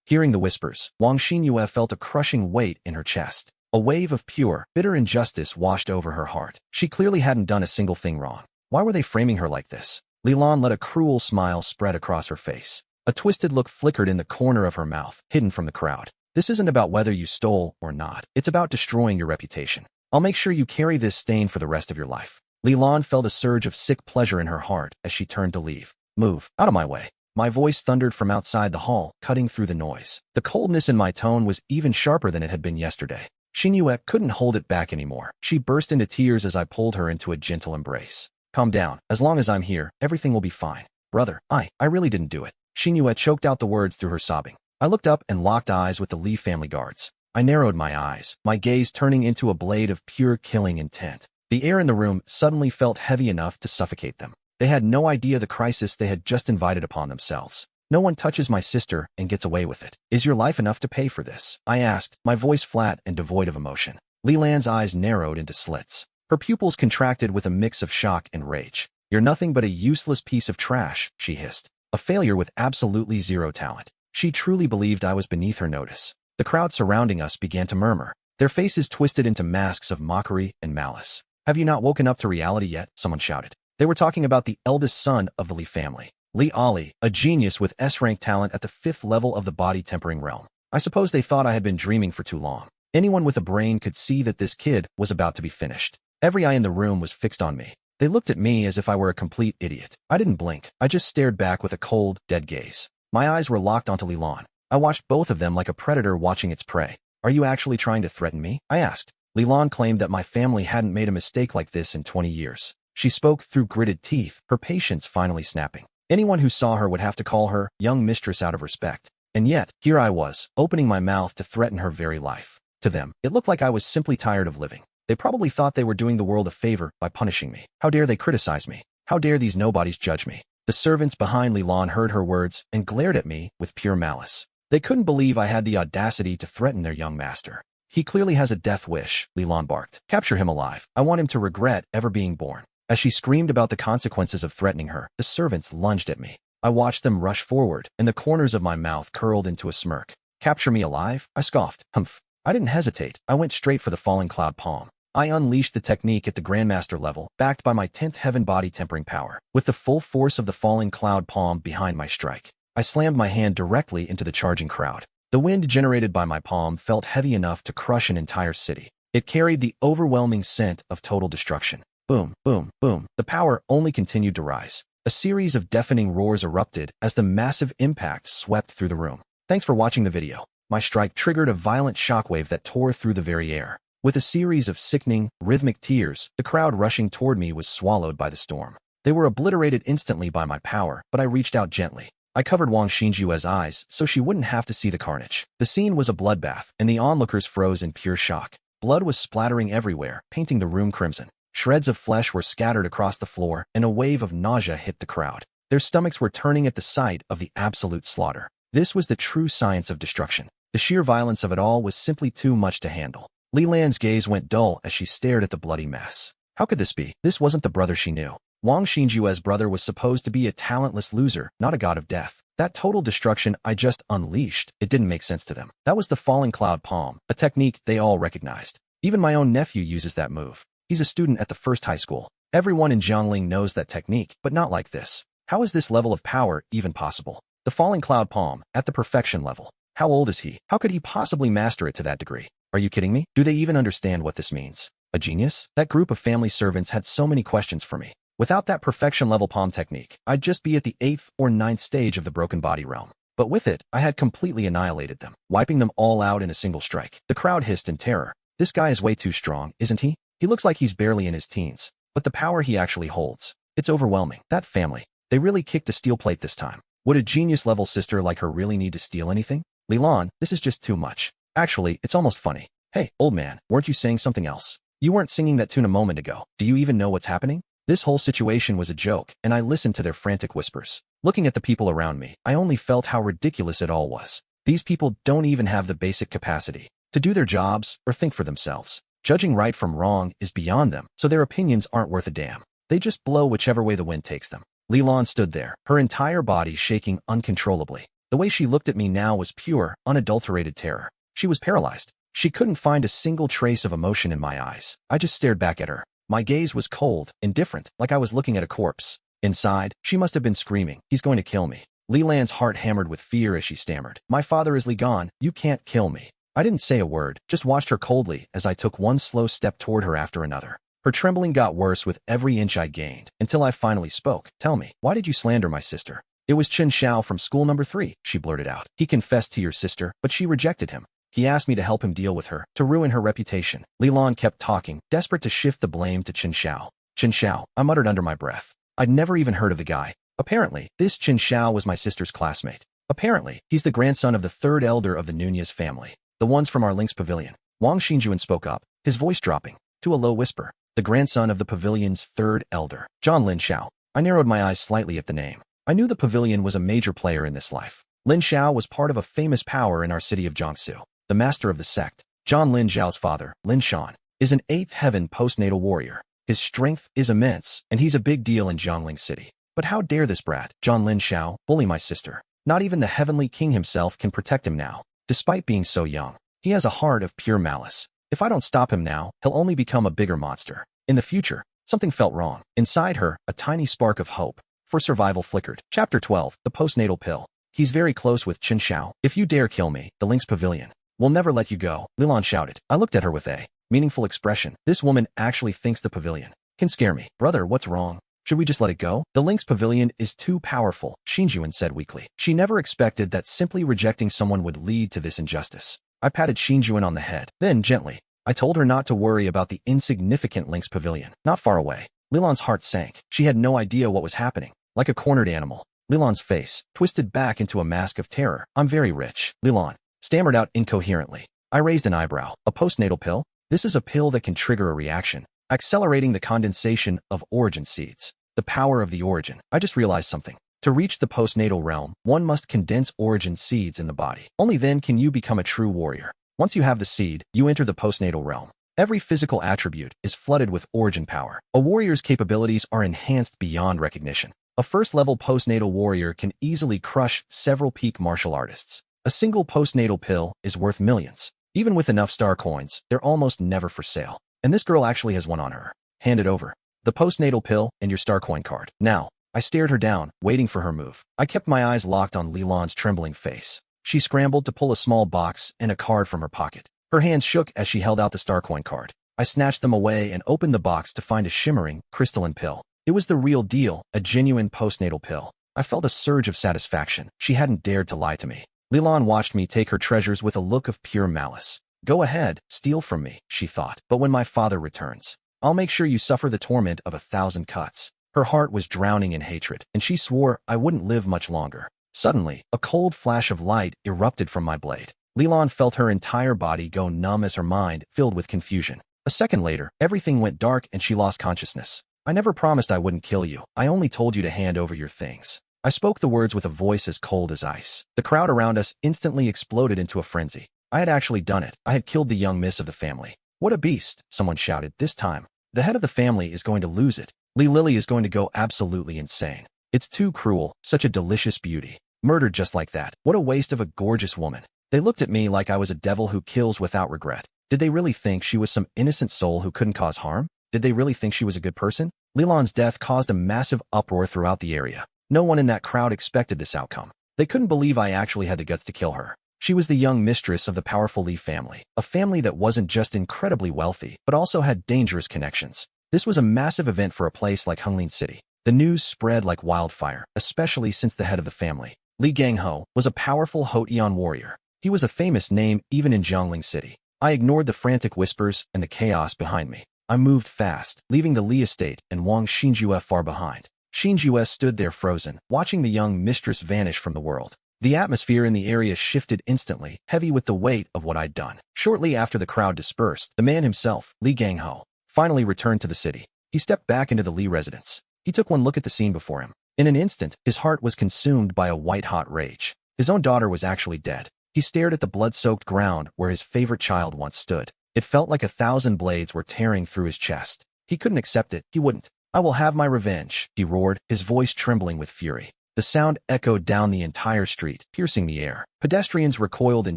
Hearing the whispers, Wang Xinyue felt a crushing weight in her chest. A wave of pure, bitter injustice washed over her heart. She clearly hadn't done a single thing wrong. Why were they framing her like this? Lilan let a cruel smile spread across her face. A twisted look flickered in the corner of her mouth, hidden from the crowd. This isn't about whether you stole or not. It's about destroying your reputation. I'll make sure you carry this stain for the rest of your life. Lilan felt a surge of sick pleasure in her heart as she turned to leave. Move. Out of my way. My voice thundered from outside the hall, cutting through the noise. The coldness in my tone was even sharper than it had been yesterday. Xinyue couldn't hold it back anymore. She burst into tears as I pulled her into a gentle embrace. Calm down. As long as I'm here, everything will be fine. Brother, I really didn't do it. Xinyue choked out the words through her sobbing. I looked up and locked eyes with the Lee family guards. I narrowed my eyes, my gaze turning into a blade of pure killing intent. The air in the room suddenly felt heavy enough to suffocate them. They had no idea the crisis they had just invited upon themselves. No one touches my sister and gets away with it. Is your life enough to pay for this? I asked, my voice flat and devoid of emotion. Lilan's eyes narrowed into slits. Her pupils contracted with a mix of shock and rage. You're nothing but a useless piece of trash, she hissed. A failure with absolutely zero talent. She truly believed I was beneath her notice. The crowd surrounding us began to murmur, their faces twisted into masks of mockery and malice. Have you not woken up to reality yet? Someone shouted. They were talking about the eldest son of the Lee family, Lee Ali, a genius with S-rank talent at the 5th level of the body tempering realm. I suppose they thought I had been dreaming for too long. Anyone with a brain could see that this kid was about to be finished. Every eye in the room was fixed on me. They looked at me as if I were a complete idiot. I didn't blink. I just stared back with a cold, dead gaze. My eyes were locked onto Lilan. I watched both of them like a predator watching its prey. Are you actually trying to threaten me? I asked. Lilan claimed that my family hadn't made a mistake like this in 20 years. She spoke through gritted teeth, her patience finally snapping. Anyone who saw her would have to call her young mistress out of respect. And yet, here I was, opening my mouth to threaten her very life. To them, it looked like I was simply tired of living. They probably thought they were doing the world a favor by punishing me. How dare they criticize me? How dare these nobodies judge me? The servants behind Lilan heard her words and glared at me with pure malice. They couldn't believe I had the audacity to threaten their young master. He clearly has a death wish, Lilan barked. Capture him alive. I want him to regret ever being born. As she screamed about the consequences of threatening her, the servants lunged at me. I watched them rush forward, and the corners of my mouth curled into a smirk. Capture me alive? I scoffed. Humph. I didn't hesitate. I went straight for the falling cloud palm. I unleashed the technique at the Grandmaster level, backed by my 10th heaven body tempering power. With the full force of the falling cloud palm behind my strike, I slammed my hand directly into the charging crowd. The wind generated by my palm felt heavy enough to crush an entire city. It carried the overwhelming scent of total destruction. Boom, boom, boom. The power only continued to rise. A series of deafening roars erupted as the massive impact swept through the room. Thanks for watching the video. My strike triggered a violent shockwave that tore through the very air. With a series of sickening, rhythmic tears, the crowd rushing toward me was swallowed by the storm. They were obliterated instantly by my power, but I reached out gently. I covered Wang Xinjue's eyes so she wouldn't have to see the carnage. The scene was a bloodbath, and the onlookers froze in pure shock. Blood was splattering everywhere, painting the room crimson. Shreds of flesh were scattered across the floor, and a wave of nausea hit the crowd. Their stomachs were turning at the sight of the absolute slaughter. This was the true science of destruction. The sheer violence of it all was simply too much to handle. Lilan's gaze went dull as she stared at the bloody mess. How could this be? This wasn't the brother she knew. Wang Xinjue's brother was supposed to be a talentless loser, not a god of death. That total destruction I just unleashed, it didn't make sense to them. That was the falling cloud palm, a technique they all recognized. Even my own nephew uses that move. He's a student at the first high school. Everyone in Jiangling knows that technique, but not like this. How is this level of power even possible? The falling cloud palm, at the perfection level. How old is he? How could he possibly master it to that degree? Are you kidding me? Do they even understand what this means? A genius? That group of family servants had so many questions for me. Without that perfection level palm technique, I'd just be at the 8th or 9th stage of the broken body realm. But with it, I had completely annihilated them, wiping them all out in a single strike. The crowd hissed in terror. This guy is way too strong, isn't he? He looks like he's barely in his teens. But the power he actually holds, it's overwhelming. That family, they really kicked a steel plate this time. Would a genius-level sister like her really need to steal anything? Lilan, this is just too much. Actually, it's almost funny. Hey, old man, weren't you saying something else? You weren't singing that tune a moment ago. Do you even know what's happening? This whole situation was a joke, and I listened to their frantic whispers. Looking at the people around me, I only felt how ridiculous it all was. These people don't even have the basic capacity to do their jobs or think for themselves. Judging right from wrong is beyond them, so their opinions aren't worth a damn. They just blow whichever way the wind takes them. Leland stood there, her entire body shaking uncontrollably. The way she looked at me now was pure, unadulterated terror. She was paralyzed. She couldn't find a single trace of emotion in my eyes. I just stared back at her. My gaze was cold, indifferent, like I was looking at a corpse. Inside, she must have been screaming, "He's going to kill me." Leland's heart hammered with fear as she stammered, "My father is gone. You can't kill me." I didn't say a word, just watched her coldly as I took one slow step toward her after another. Her trembling got worse with every inch I gained, until I finally spoke. "Tell me, why did you slander my sister?" "It was Chen Xiao from school number 3, she blurted out. "He confessed to your sister, but she rejected him. He asked me to help him deal with her, to ruin her reputation." Leland kept talking, desperate to shift the blame to Chen Xiao. "Chen Xiao," I muttered under my breath. I'd never even heard of the guy. Apparently, this Chen Xiao was my sister's classmate. Apparently, he's the grandson of the third elder of the Nunez family, the ones from our Link's pavilion. Wang Xinjuan spoke up, his voice dropping to a low whisper. "The grandson of the pavilion's third elder, John Lin Xiao." I narrowed my eyes slightly at the name. I knew the pavilion was a major player in this life. Lin Xiao was part of a famous power in our city of Jiangsu. The master of the sect, John Lin Xiao's father, Lin Shan, is an 8th heaven postnatal warrior. His strength is immense, and he's a big deal in Jiangling City. But how dare this brat, John Lin Xiao, bully my sister? Not even the heavenly king himself can protect him now. Despite being so young, he has a heart of pure malice. If I don't stop him now, he'll only become a bigger monster. In the future, something felt wrong. Inside her, a tiny spark of hope for survival flickered. Chapter 12, The Postnatal Pill. "He's very close with Chen Xiao. If you dare kill me, the Link's pavilion will never let you go," Leland shouted. I looked at her with a meaningful expression. This woman actually thinks the pavilion can scare me. "Brother, what's wrong? Should we just let it go?" "The Link's pavilion is too powerful," Xinjuan said weakly. She never expected that simply rejecting someone would lead to this injustice. I patted Xinjuan on the head. Then, gently, I told her not to worry about the insignificant Link's pavilion. Not far away, Leland's heart sank. She had no idea what was happening. Like a cornered animal, Leland's face twisted back into a mask of terror. "I'm very rich," Leland stammered out incoherently. I raised an eyebrow. "A postnatal pill? This is a pill that can trigger a reaction, accelerating the condensation of origin seeds. The power of the origin." I just realized something. To reach the postnatal realm, one must condense origin seeds in the body. Only then can you become a true warrior. Once you have the seed, you enter the postnatal realm. Every physical attribute is flooded with origin power. A warrior's capabilities are enhanced beyond recognition. A first-level postnatal warrior can easily crush several peak martial artists. A single postnatal pill is worth millions. Even with enough star coins, they're almost never for sale. And this girl actually has one on her. "Hand it over. The postnatal pill and your star coin card. Now." I stared her down, waiting for her move. I kept my eyes locked on Leland's trembling face. She scrambled to pull a small box and a card from her pocket. Her hands shook as she held out the star coin card. I snatched them away and opened the box to find a shimmering, crystalline pill. It was the real deal, a genuine postnatal pill. I felt a surge of satisfaction. She hadn't dared to lie to me. Leland watched me take her treasures with a look of pure malice. "Go ahead, steal from me," she thought. "But when my father returns, I'll make sure you suffer the torment of 1,000 cuts." Her heart was drowning in hatred, and she swore I wouldn't live much longer. Suddenly, a cold flash of light erupted from my blade. Leland felt her entire body go numb as her mind filled with confusion. A second later, everything went dark and she lost consciousness. "I never promised I wouldn't kill you. I only told you to hand over your things." I spoke the words with a voice as cold as ice. The crowd around us instantly exploded into a frenzy. I had actually done it. I had killed the young miss of the family. "What a beast," someone shouted. "This time, the head of the family is going to lose it. Lily is going to go absolutely insane. It's too cruel, such a delicious beauty. Murdered just like that. What a waste of a gorgeous woman." They looked at me like I was a devil who kills without regret. Did they really think she was some innocent soul who couldn't cause harm? Did they really think she was a good person? Leland's death caused a massive uproar throughout the area. No one in that crowd expected this outcome. They couldn't believe I actually had the guts to kill her. She was the young mistress of the powerful Li family, a family that wasn't just incredibly wealthy, but also had dangerous connections. This was a massive event for a place like Honglin City. The news spread like wildfire, especially since the head of the family, Li Gangho, was a powerful Hotian warrior. He was a famous name even in Jiangling City. I ignored the frantic whispers and the chaos behind me. I moved fast, leaving the Li estate and Wang Xinjue far behind. Xinjue stood there frozen, watching the young mistress vanish from the world. The atmosphere in the area shifted instantly, heavy with the weight of what I'd done. Shortly after the crowd dispersed, the man himself, Li Gangho, finally returned to the city. He stepped back into the Li residence. He took one look at the scene before him. In an instant, his heart was consumed by a white-hot rage. His own daughter was actually dead. He stared at the blood-soaked ground where his favorite child once stood. It felt like 1,000 blades were tearing through his chest. He couldn't accept it. He wouldn't. "I will have my revenge," he roared, his voice trembling with fury. The sound echoed down the entire street, piercing the air. Pedestrians recoiled in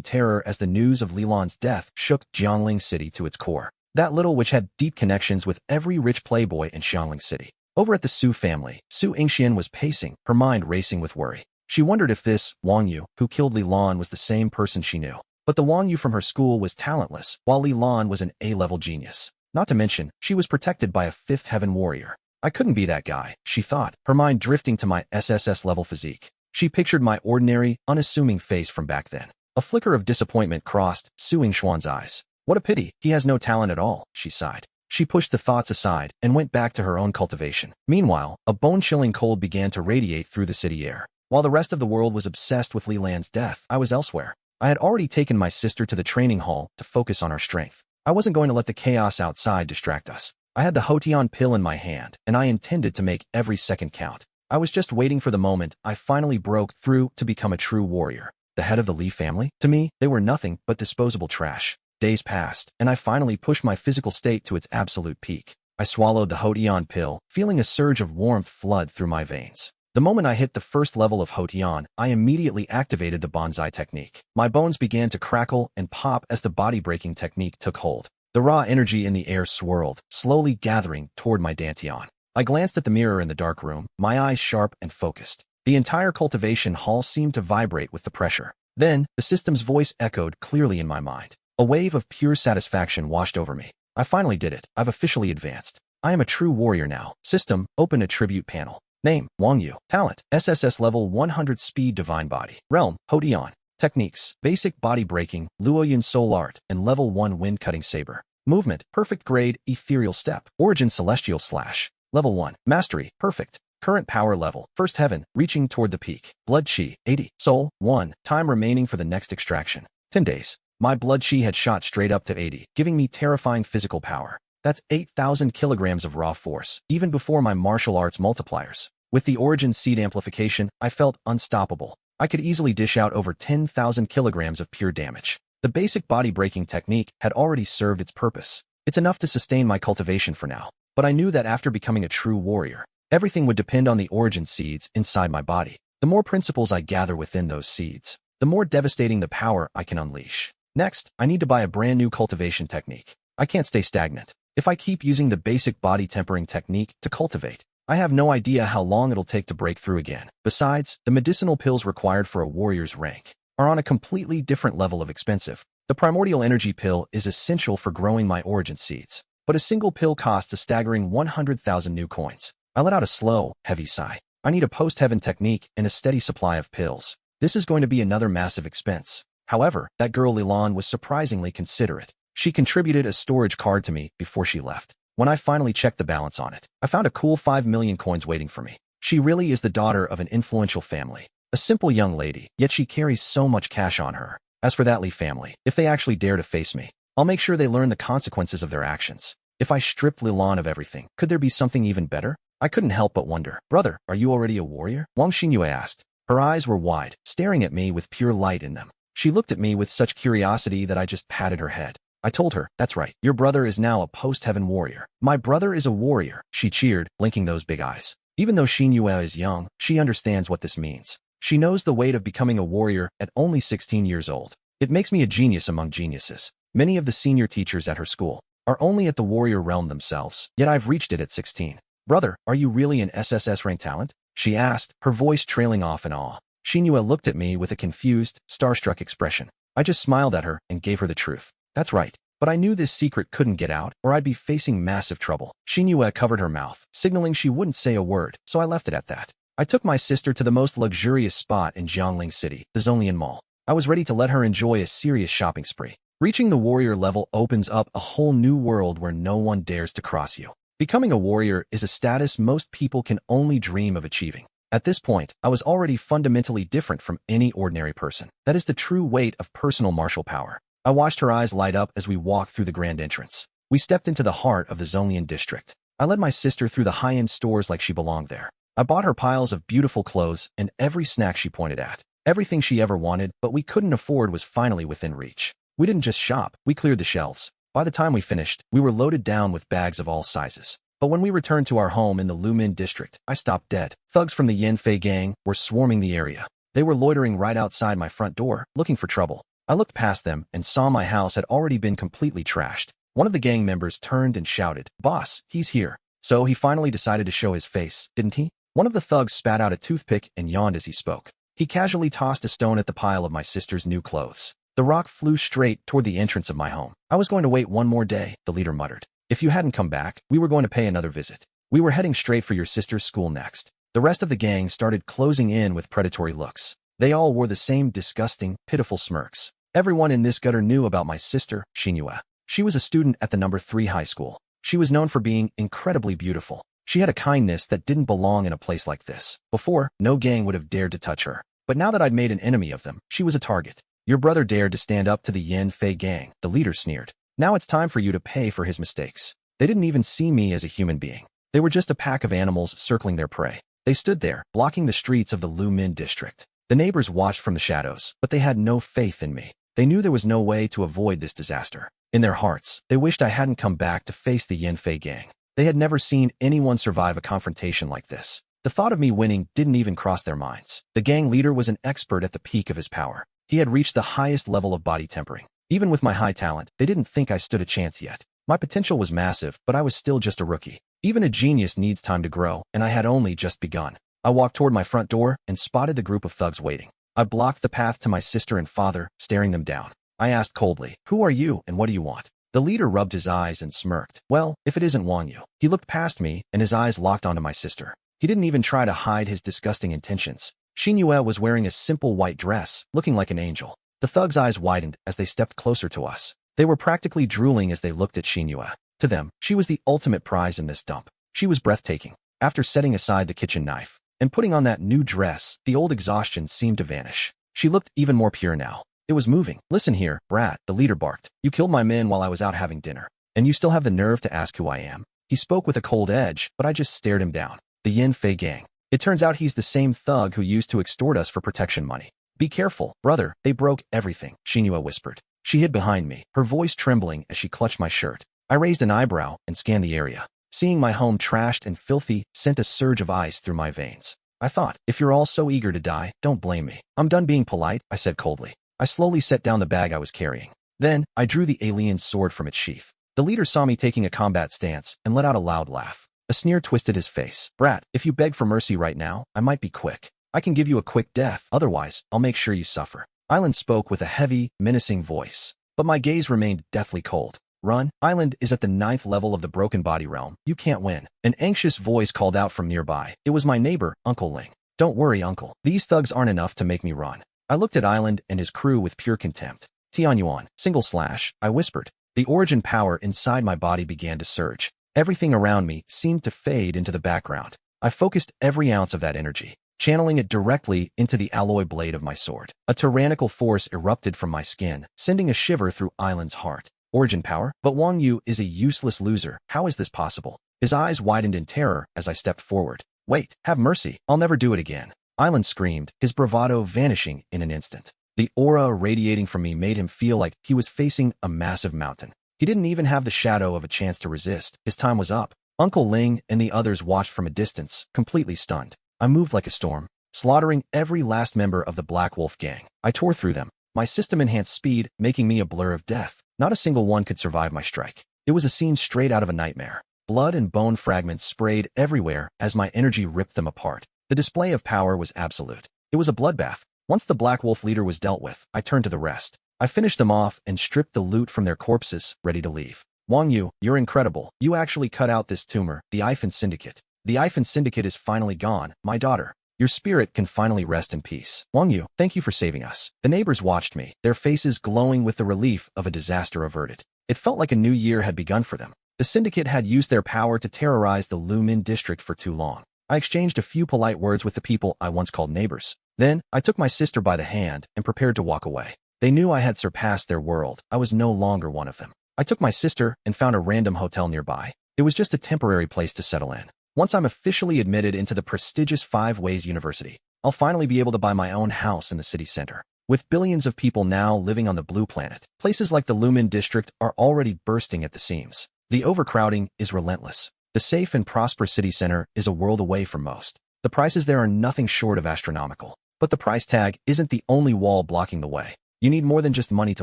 terror as the news of Lilan's death shook Jiangling City to its core. That little which had deep connections with every rich playboy in Xiangling City. Over at the Su family, Su Yingxian was pacing, her mind racing with worry. She wondered if this Wang Yu, who killed Li Lan, was the same person she knew. But the Wang Yu from her school was talentless, while Li Lan was an A-level genius. Not to mention, she was protected by a fifth heaven warrior. I couldn't be that guy, she thought, her mind drifting to my SSS-level physique. She pictured my ordinary, unassuming face from back then. A flicker of disappointment crossed Su Yingxian's eyes. What a pity, he has no talent at all, she sighed. She pushed the thoughts aside and went back to her own cultivation. Meanwhile, a bone-chilling cold began to radiate through the city air. While the rest of the world was obsessed with Li Lan's death, I was elsewhere. I had already taken my sister to the training hall to focus on our strength. I wasn't going to let the chaos outside distract us. I had the Hotian pill in my hand, and I intended to make every second count. I was just waiting for the moment I finally broke through to become a true warrior. The head of the Li family? To me, they were nothing but disposable trash. Days passed, and I finally pushed my physical state to its absolute peak. I swallowed the Hotian pill, feeling a surge of warmth flood through my veins. The moment I hit the first level of Hotian, I immediately activated the bonsai technique. My bones began to crackle and pop as the body-breaking technique took hold. The raw energy in the air swirled, slowly gathering toward my dantian. I glanced at the mirror in the dark room, my eyes sharp and focused. The entire cultivation hall seemed to vibrate with the pressure. Then, the system's voice echoed clearly in my mind. A wave of pure satisfaction washed over me. I finally did it. I've officially advanced. I am a true warrior now. System, open attribute panel. Name, Wang Yu. Talent, SSS level 100 speed divine body. Realm, Hotian. Techniques, basic body breaking, Luoyun soul art, and level 1 wind cutting saber. Movement, perfect grade, ethereal step. Origin celestial slash. Level 1. Mastery, perfect. Current power level, first heaven, reaching toward the peak. Blood chi, 80. Soul, 1. Time remaining for the next extraction. 10 days. My blood chi had shot straight up to 80, giving me terrifying physical power. That's 8,000 kilograms of raw force, even before my martial arts multipliers. With the origin seed amplification, I felt unstoppable. I could easily dish out over 10,000 kilograms of pure damage. The basic body-breaking technique had already served its purpose. It's enough to sustain my cultivation for now. But I knew that after becoming a true warrior, everything would depend on the origin seeds inside my body. The more principles I gather within those seeds, the more devastating the power I can unleash. Next, I need to buy a brand new cultivation technique. I can't stay stagnant. If I keep using the basic body tempering technique to cultivate, I have no idea how long it'll take to break through again. Besides, the medicinal pills required for a warrior's rank are on a completely different level of expensive. The primordial energy pill is essential for growing my origin seeds, but a single pill costs a staggering 100,000 new coins. I let out a slow, heavy sigh. I need a post-heaven technique and a steady supply of pills. This is going to be another massive expense. However, that girl Lilan was surprisingly considerate. She contributed a storage card to me before she left. When I finally checked the balance on it, I found a cool 5 million coins waiting for me. She really is the daughter of an influential family. A simple young lady, yet she carries so much cash on her. As for that Li family, if they actually dare to face me, I'll make sure they learn the consequences of their actions. If I stripped Lilan of everything, could there be something even better? I couldn't help but wonder. Brother, are you already a warrior? Wang Xinyue asked. Her eyes were wide, staring at me with pure light in them. She looked at me with such curiosity that I just patted her head. I told her, that's right, your brother is now a post-heaven warrior. My brother is a warrior, she cheered, blinking those big eyes. Even though Xinyue is young, she understands what this means. She knows the weight of becoming a warrior at only 16 years old. It makes me a genius among geniuses. Many of the senior teachers at her school are only at the warrior realm themselves, yet I've reached it at 16. Brother, are you really an SSS rank talent? She asked, her voice trailing off in awe. Xinyue looked at me with a confused, starstruck expression. I just smiled at her and gave her the truth. That's right. But I knew this secret couldn't get out, or I'd be facing massive trouble. Xinyue covered her mouth, signaling she wouldn't say a word, so I left it at that. I took my sister to the most luxurious spot in Jiangling City, the Zonglian Mall. I was ready to let her enjoy a serious shopping spree. Reaching the warrior level opens up a whole new world where no one dares to cross you. Becoming a warrior is a status most people can only dream of achieving. At this point, I was already fundamentally different from any ordinary person. That is the true weight of personal martial power. I watched her eyes light up as we walked through the grand entrance. We stepped into the heart of the Zonglian district. I led my sister through the high-end stores like she belonged there. I bought her piles of beautiful clothes and every snack she pointed at. Everything she ever wanted, but we couldn't afford was finally within reach. We didn't just shop, we cleared the shelves. By the time we finished, we were loaded down with bags of all sizes. But when we returned to our home in the Lumin district, I stopped dead. Thugs from the Yanfei gang were swarming the area. They were loitering right outside my front door, looking for trouble. I looked past them and saw my house had already been completely trashed. One of the gang members turned and shouted, "Boss, he's here." So he finally decided to show his face, didn't he? One of the thugs spat out a toothpick and yawned as he spoke. He casually tossed a stone at the pile of my sister's new clothes. The rock flew straight toward the entrance of my home. "I was going to wait one more day," the leader muttered. "If you hadn't come back, we were going to pay another visit. We were heading straight for your sister's school next." The rest of the gang started closing in with predatory looks. They all wore the same disgusting, pitiful smirks. Everyone in this gutter knew about my sister, Shinyue. She was a student at the number 3 high school. She was known for being incredibly beautiful. She had a kindness that didn't belong in a place like this. Before, no gang would have dared to touch her. But now that I'd made an enemy of them, she was a target. "Your brother dared to stand up to the Yanfei gang," the leader sneered. "Now it's time for you to pay for his mistakes." They didn't even see me as a human being. They were just a pack of animals circling their prey. They stood there, blocking the streets of the Lumin district. The neighbors watched from the shadows, but they had no faith in me. They knew there was no way to avoid this disaster. In their hearts, they wished I hadn't come back to face the Yanfei gang. They had never seen anyone survive a confrontation like this. The thought of me winning didn't even cross their minds. The gang leader was an expert at the peak of his power. He had reached the highest level of body tempering. Even with my high talent, they didn't think I stood a chance yet. My potential was massive, but I was still just a rookie. Even a genius needs time to grow, and I had only just begun. I walked toward my front door and spotted the group of thugs waiting. I blocked the path to my sister and father, staring them down. I asked coldly, "Who are you and what do you want?" The leader rubbed his eyes and smirked. "Well, if it isn't Wang Yu." He looked past me, and his eyes locked onto my sister. He didn't even try to hide his disgusting intentions. Shinyue was wearing a simple white dress, looking like an angel. The thugs' eyes widened as they stepped closer to us. They were practically drooling as they looked at Shinyue. To them, she was the ultimate prize in this dump. She was breathtaking. After setting aside the kitchen knife and putting on that new dress, the old exhaustion seemed to vanish. She looked even more pure now. It was moving. "Listen here, brat," the leader barked. "You killed my men while I was out having dinner. And you still have the nerve to ask who I am?" He spoke with a cold edge, but I just stared him down. The Yanfei gang. It turns out he's the same thug who used to extort us for protection money. "Be careful, brother, they broke everything," Shinyue whispered. She hid behind me, her voice trembling as she clutched my shirt. I raised an eyebrow and scanned the area. Seeing my home trashed and filthy sent a surge of ice through my veins. I thought, if you're all so eager to die, don't blame me. "I'm done being polite," I said coldly. I slowly set down the bag I was carrying. Then, I drew the alien sword from its sheath. The leader saw me taking a combat stance and let out a loud laugh. A sneer twisted his face. "Brat, if you beg for mercy right now, I might be quick. I can give you a quick death, otherwise, I'll make sure you suffer." Island spoke with a heavy, menacing voice. But my gaze remained deathly cold. "Run. Island is at the 9th level of the Broken Body Realm. You can't win." An anxious voice called out from nearby. It was my neighbor, Uncle Ling. "Don't worry, Uncle. These thugs aren't enough to make me run." I looked at Island and his crew with pure contempt. "Tianyuan, // I whispered. The origin power inside my body began to surge. Everything around me seemed to fade into the background. I focused every ounce of that energy, channeling it directly into the alloy blade of my sword. A tyrannical force erupted from my skin, sending a shiver through Island's heart. Origin power? But Wang Yu is a useless loser. How is this possible? His eyes widened in terror as I stepped forward. "Wait, have mercy. I'll never do it again." Island screamed, his bravado vanishing in an instant. The aura radiating from me made him feel like he was facing a massive mountain. He didn't even have the shadow of a chance to resist. His time was up. Uncle Ling and the others watched from a distance, completely stunned. I moved like a storm, slaughtering every last member of the Black Wolf gang. I tore through them. My system enhanced speed, making me a blur of death. Not a single one could survive my strike. It was a scene straight out of a nightmare. Blood and bone fragments sprayed everywhere as my energy ripped them apart. The display of power was absolute. It was a bloodbath. Once the Black Wolf leader was dealt with, I turned to the rest. I finished them off and stripped the loot from their corpses, ready to leave. "Wang Yu, you're incredible. You actually cut out this tumor, the Ifan Syndicate. The Ifan Syndicate is finally gone, my daughter. Your spirit can finally rest in peace. Wang Yu, thank you for saving us." The neighbors watched me, their faces glowing with the relief of a disaster averted. It felt like a new year had begun for them. The Syndicate had used their power to terrorize the Lumin district for too long. I exchanged a few polite words with the people I once called neighbors. Then, I took my sister by the hand and prepared to walk away. They knew I had surpassed their world. I was no longer one of them. I took my sister and found a random hotel nearby. It was just a temporary place to settle in. Once I'm officially admitted into the prestigious 5 Ways University, I'll finally be able to buy my own house in the city center. With billions of people now living on the blue planet, places like the Lumen district are already bursting at the seams. The overcrowding is relentless. The safe and prosperous city center is a world away from most. The prices there are nothing short of astronomical. But the price tag isn't the only wall blocking the way. You need more than just money to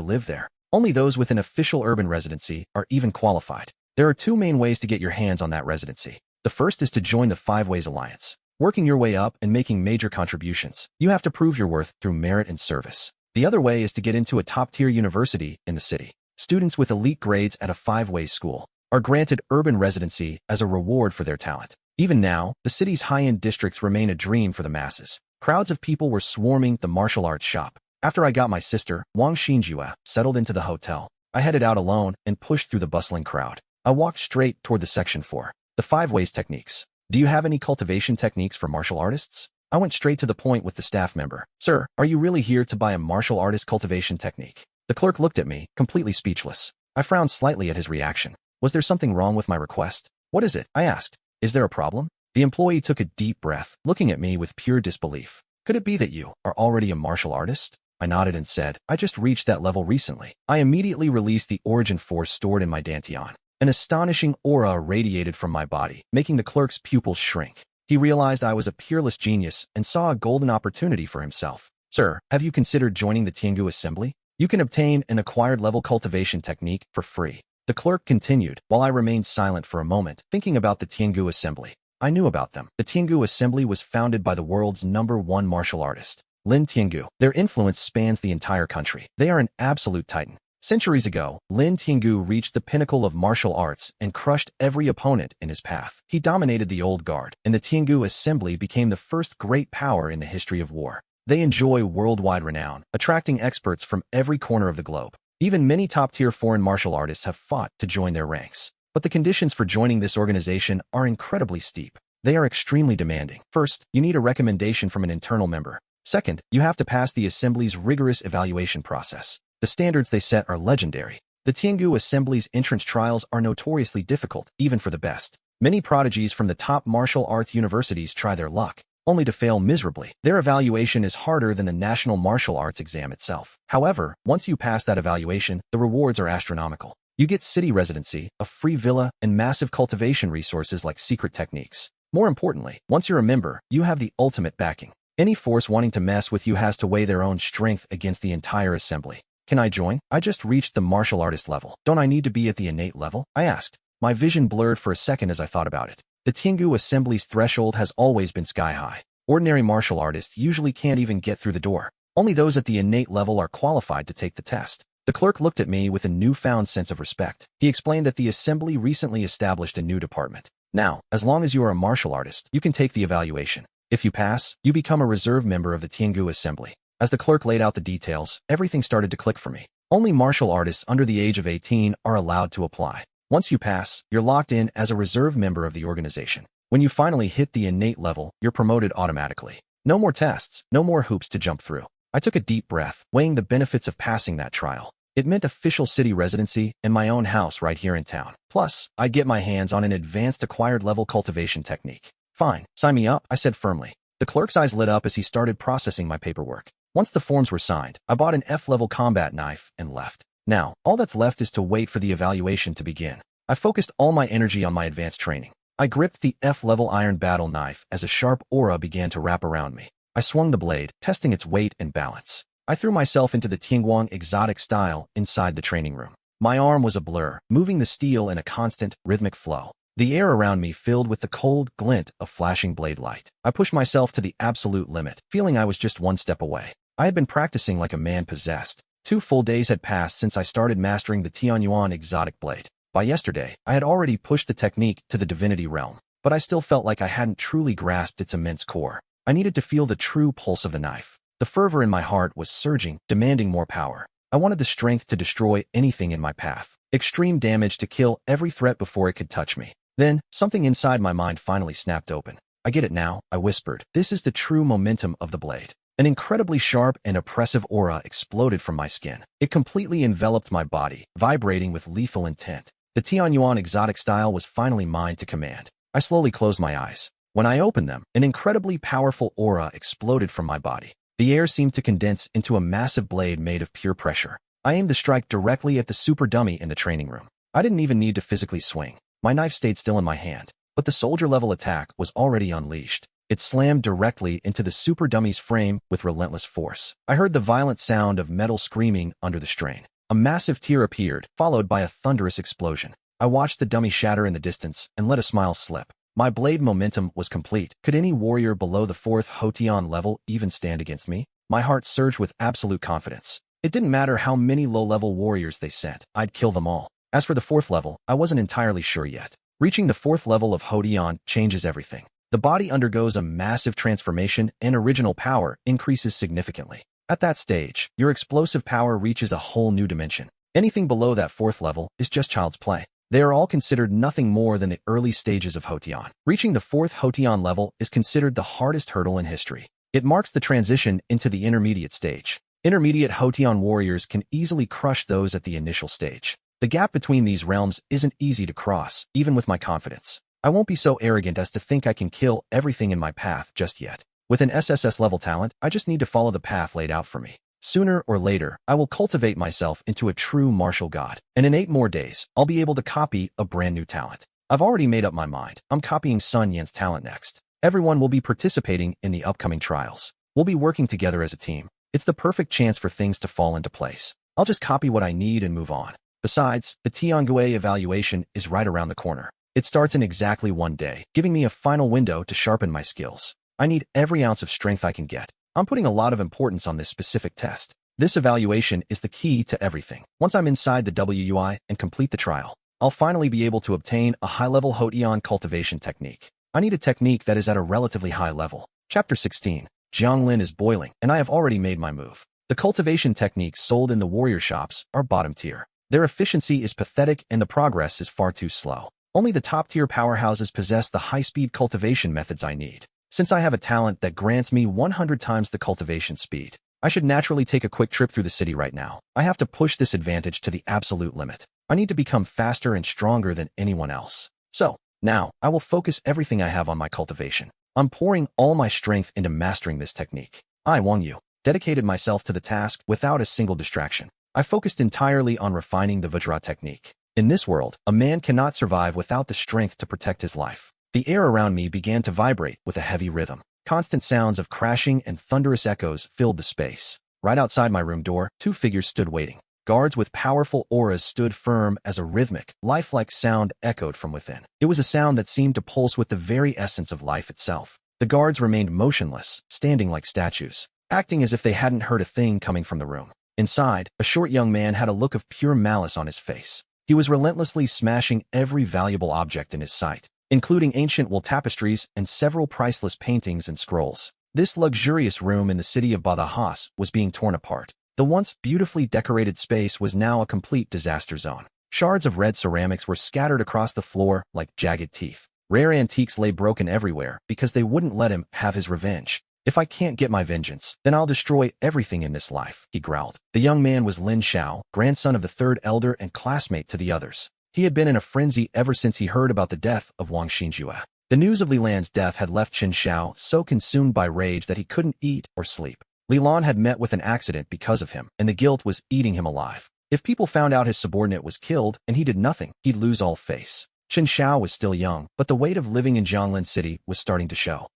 live there. Only those with an official urban residency are even qualified. There are two main ways to get your hands on that residency. The first is to join the Five Ways Alliance. Working your way up and making major contributions, you have to prove your worth through merit and service. The other way is to get into a top-tier university in the city. Students with elite grades at a five-way school are granted urban residency as a reward for their talent. Even now, the city's high-end districts remain a dream for the masses. Crowds of people were swarming the martial arts shop. After I got my sister, Wang Xinjue, settled into the hotel, I headed out alone and pushed through the bustling crowd. I walked straight toward the section 4. The 5 ways techniques. Do you have any cultivation techniques for martial artists? I went straight to the point with the staff member. Sir, are you really here to buy a martial artist cultivation technique? The clerk looked at me, completely speechless. I frowned slightly at his reaction. Was there something wrong with my request? What is it? I asked. Is there a problem? The employee took a deep breath, looking at me with pure disbelief. Could it be that you are already a martial artist? I nodded and said, I just reached that level recently. I immediately released the origin force stored in my dantian. An astonishing aura radiated from my body, making the clerk's pupils shrink. He realized I was a peerless genius and saw a golden opportunity for himself. Sir, have you considered joining the Tiangu Assembly? You can obtain an acquired level cultivation technique for free. The clerk continued, while I remained silent for a moment, thinking about the Tiangu Assembly. I knew about them. The Tiangu Assembly was founded by the world's #1 martial artist, Lin Tiangu. Their influence spans the entire country. They are an absolute titan. Centuries ago, Lin Tiangu reached the pinnacle of martial arts and crushed every opponent in his path. He dominated the old guard, and the Tiangu Assembly became the first great power in the history of war. They enjoy worldwide renown, attracting experts from every corner of the globe. Even many top-tier foreign martial artists have fought to join their ranks. But the conditions for joining this organization are incredibly steep. They are extremely demanding. First, you need a recommendation from an internal member. Second, you have to pass the Assembly's rigorous evaluation process. The standards they set are legendary. The Tiangu Assembly's entrance trials are notoriously difficult, even for the best. Many prodigies from the top martial arts universities try their luck, only to fail miserably. Their evaluation is harder than the National Martial Arts exam itself. However, once you pass that evaluation, the rewards are astronomical. You get city residency, a free villa, and massive cultivation resources like secret techniques. More importantly, once you're a member, you have the ultimate backing. Any force wanting to mess with you has to weigh their own strength against the entire assembly. Can I join? I just reached the martial artist level. Don't I need to be at the innate level? I asked. My vision blurred for a second as I thought about it. The Tiangu Assembly's threshold has always been sky high. Ordinary martial artists usually can't even get through the door. Only those at the innate level are qualified to take the test. The clerk looked at me with a newfound sense of respect. He explained that the assembly recently established a new department. Now, as long as you are a martial artist, you can take the evaluation. If you pass, you become a reserve member of the Tiangu Assembly. As the clerk laid out the details, everything started to click for me. Only martial artists under the age of 18 are allowed to apply. Once you pass, you're locked in as a reserve member of the organization. When you finally hit the innate level, you're promoted automatically. No more tests, no more hoops to jump through. I took a deep breath, weighing the benefits of passing that trial. It meant official city residency and my own house right here in town. Plus, I'd get my hands on an advanced acquired level cultivation technique. Fine, sign me up, I said firmly. The clerk's eyes lit up as he started processing my paperwork. Once the forms were signed, I bought an F-level combat knife and left. Now, all that's left is to wait for the evaluation to begin. I focused all my energy on my advanced training. I gripped the F-level iron battle knife as a sharp aura began to wrap around me. I swung the blade, testing its weight and balance. I threw myself into the Tianguang exotic style inside the training room. My arm was a blur, moving the steel in a constant, rhythmic flow. The air around me filled with the cold glint of flashing blade light. I pushed myself to the absolute limit, feeling I was just one step away. I had been practicing like a man possessed. 2 full days had passed since I started mastering the Tianyuan exotic blade. By yesterday, I had already pushed the technique to the divinity realm, but I still felt like I hadn't truly grasped its immense core. I needed to feel the true pulse of the knife. The fervor in my heart was surging, demanding more power. I wanted the strength to destroy anything in my path, extreme damage to kill every threat before it could touch me. Then, something inside my mind finally snapped open. I get it now, I whispered. This is the true momentum of the blade. An incredibly sharp and oppressive aura exploded from my skin. It completely enveloped my body, vibrating with lethal intent. The Tianyuan exotic style was finally mine to command. I slowly closed my eyes. When I opened them, an incredibly powerful aura exploded from my body. The air seemed to condense into a massive blade made of pure pressure. I aimed the strike directly at the super dummy in the training room. I didn't even need to physically swing. My knife stayed still in my hand, but the soldier-level attack was already unleashed. It slammed directly into the super dummy's frame with relentless force. I heard the violent sound of metal screaming under the strain. A massive tear appeared, followed by a thunderous explosion. I watched the dummy shatter in the distance and let a smile slip. My blade momentum was complete. Could any warrior below the 4th Hoteon level even stand against me? My heart surged with absolute confidence. It didn't matter how many low-level warriors they sent, I'd kill them all. As for the 4th level, I wasn't entirely sure yet. Reaching the 4th level of Hoteon changes everything. The body undergoes a massive transformation and original power increases significantly. At that stage, your explosive power reaches a whole new dimension. Anything below that 4th level is just child's play. They are all considered nothing more than the early stages of Hoteon. Reaching the 4th Hoteon level is considered the hardest hurdle in history. It marks the transition into the intermediate stage. Intermediate Hoteon warriors can easily crush those at the initial stage. The gap between these realms isn't easy to cross, even with my confidence. I won't be so arrogant as to think I can kill everything in my path just yet. With an SSS level talent, I just need to follow the path laid out for me. Sooner or later, I will cultivate myself into a true martial god. And in 8 more days, I'll be able to copy a brand new talent. I've already made up my mind. I'm copying Sun Yan's talent next. Everyone will be participating in the upcoming trials. We'll be working together as a team. It's the perfect chance for things to fall into place. I'll just copy what I need and move on. Besides, the Tiangue evaluation is right around the corner. It starts in exactly 1 day, giving me a final window to sharpen my skills. I need every ounce of strength I can get. I'm putting a lot of importance on this specific test. This evaluation is the key to everything. Once I'm inside the WUI and complete the trial, I'll finally be able to obtain a high-level Hoteon cultivation technique. I need a technique that is at a relatively high level. Chapter 16. Jianglin is boiling, and I have already made my move. The cultivation techniques sold in the warrior shops are bottom tier. Their efficiency is pathetic and the progress is far too slow. Only the top-tier powerhouses possess the high-speed cultivation methods I need. Since I have a talent that grants me 100 times the cultivation speed, I should naturally take a quick trip through the city right now. I have to push this advantage to the absolute limit. I need to become faster and stronger than anyone else. So, now, I will focus everything I have on my cultivation. I'm pouring all my strength into mastering this technique. I, Wang Yu, dedicated myself to the task without a single distraction. I focused entirely on refining the Vajra technique. In this world, a man cannot survive without the strength to protect his life. The air around me began to vibrate with a heavy rhythm. Constant sounds of crashing and thunderous echoes filled the space. Right outside my room door, 2 figures stood waiting. Guards with powerful auras stood firm as a rhythmic, lifelike sound echoed from within. It was a sound that seemed to pulse with the very essence of life itself. The guards remained motionless, standing like statues, acting as if they hadn't heard a thing coming from the room. Inside, a short young man had a look of pure malice on his face. He was relentlessly smashing every valuable object in his sight, including ancient wool tapestries and several priceless paintings and scrolls. This luxurious room in the city of Badajoz was being torn apart. The once beautifully decorated space was now a complete disaster zone. Shards of red ceramics were scattered across the floor like jagged teeth. Rare antiques lay broken everywhere because they wouldn't let him have his revenge. If I can't get my vengeance, then I'll destroy everything in this life, he growled. The young man was Lin Xiao, grandson of the 3rd elder and classmate to the others. He had been in a frenzy ever since he heard about the death of Wang Xinjue. The news of Li Lan's death had left Qin Xiao so consumed by rage that he couldn't eat or sleep. Li Lan had met with an accident because of him, and the guilt was eating him alive. If people found out his subordinate was killed and he did nothing, he'd lose all face. Qin Xiao was still young, but the weight of living in Jianglin City was starting to show.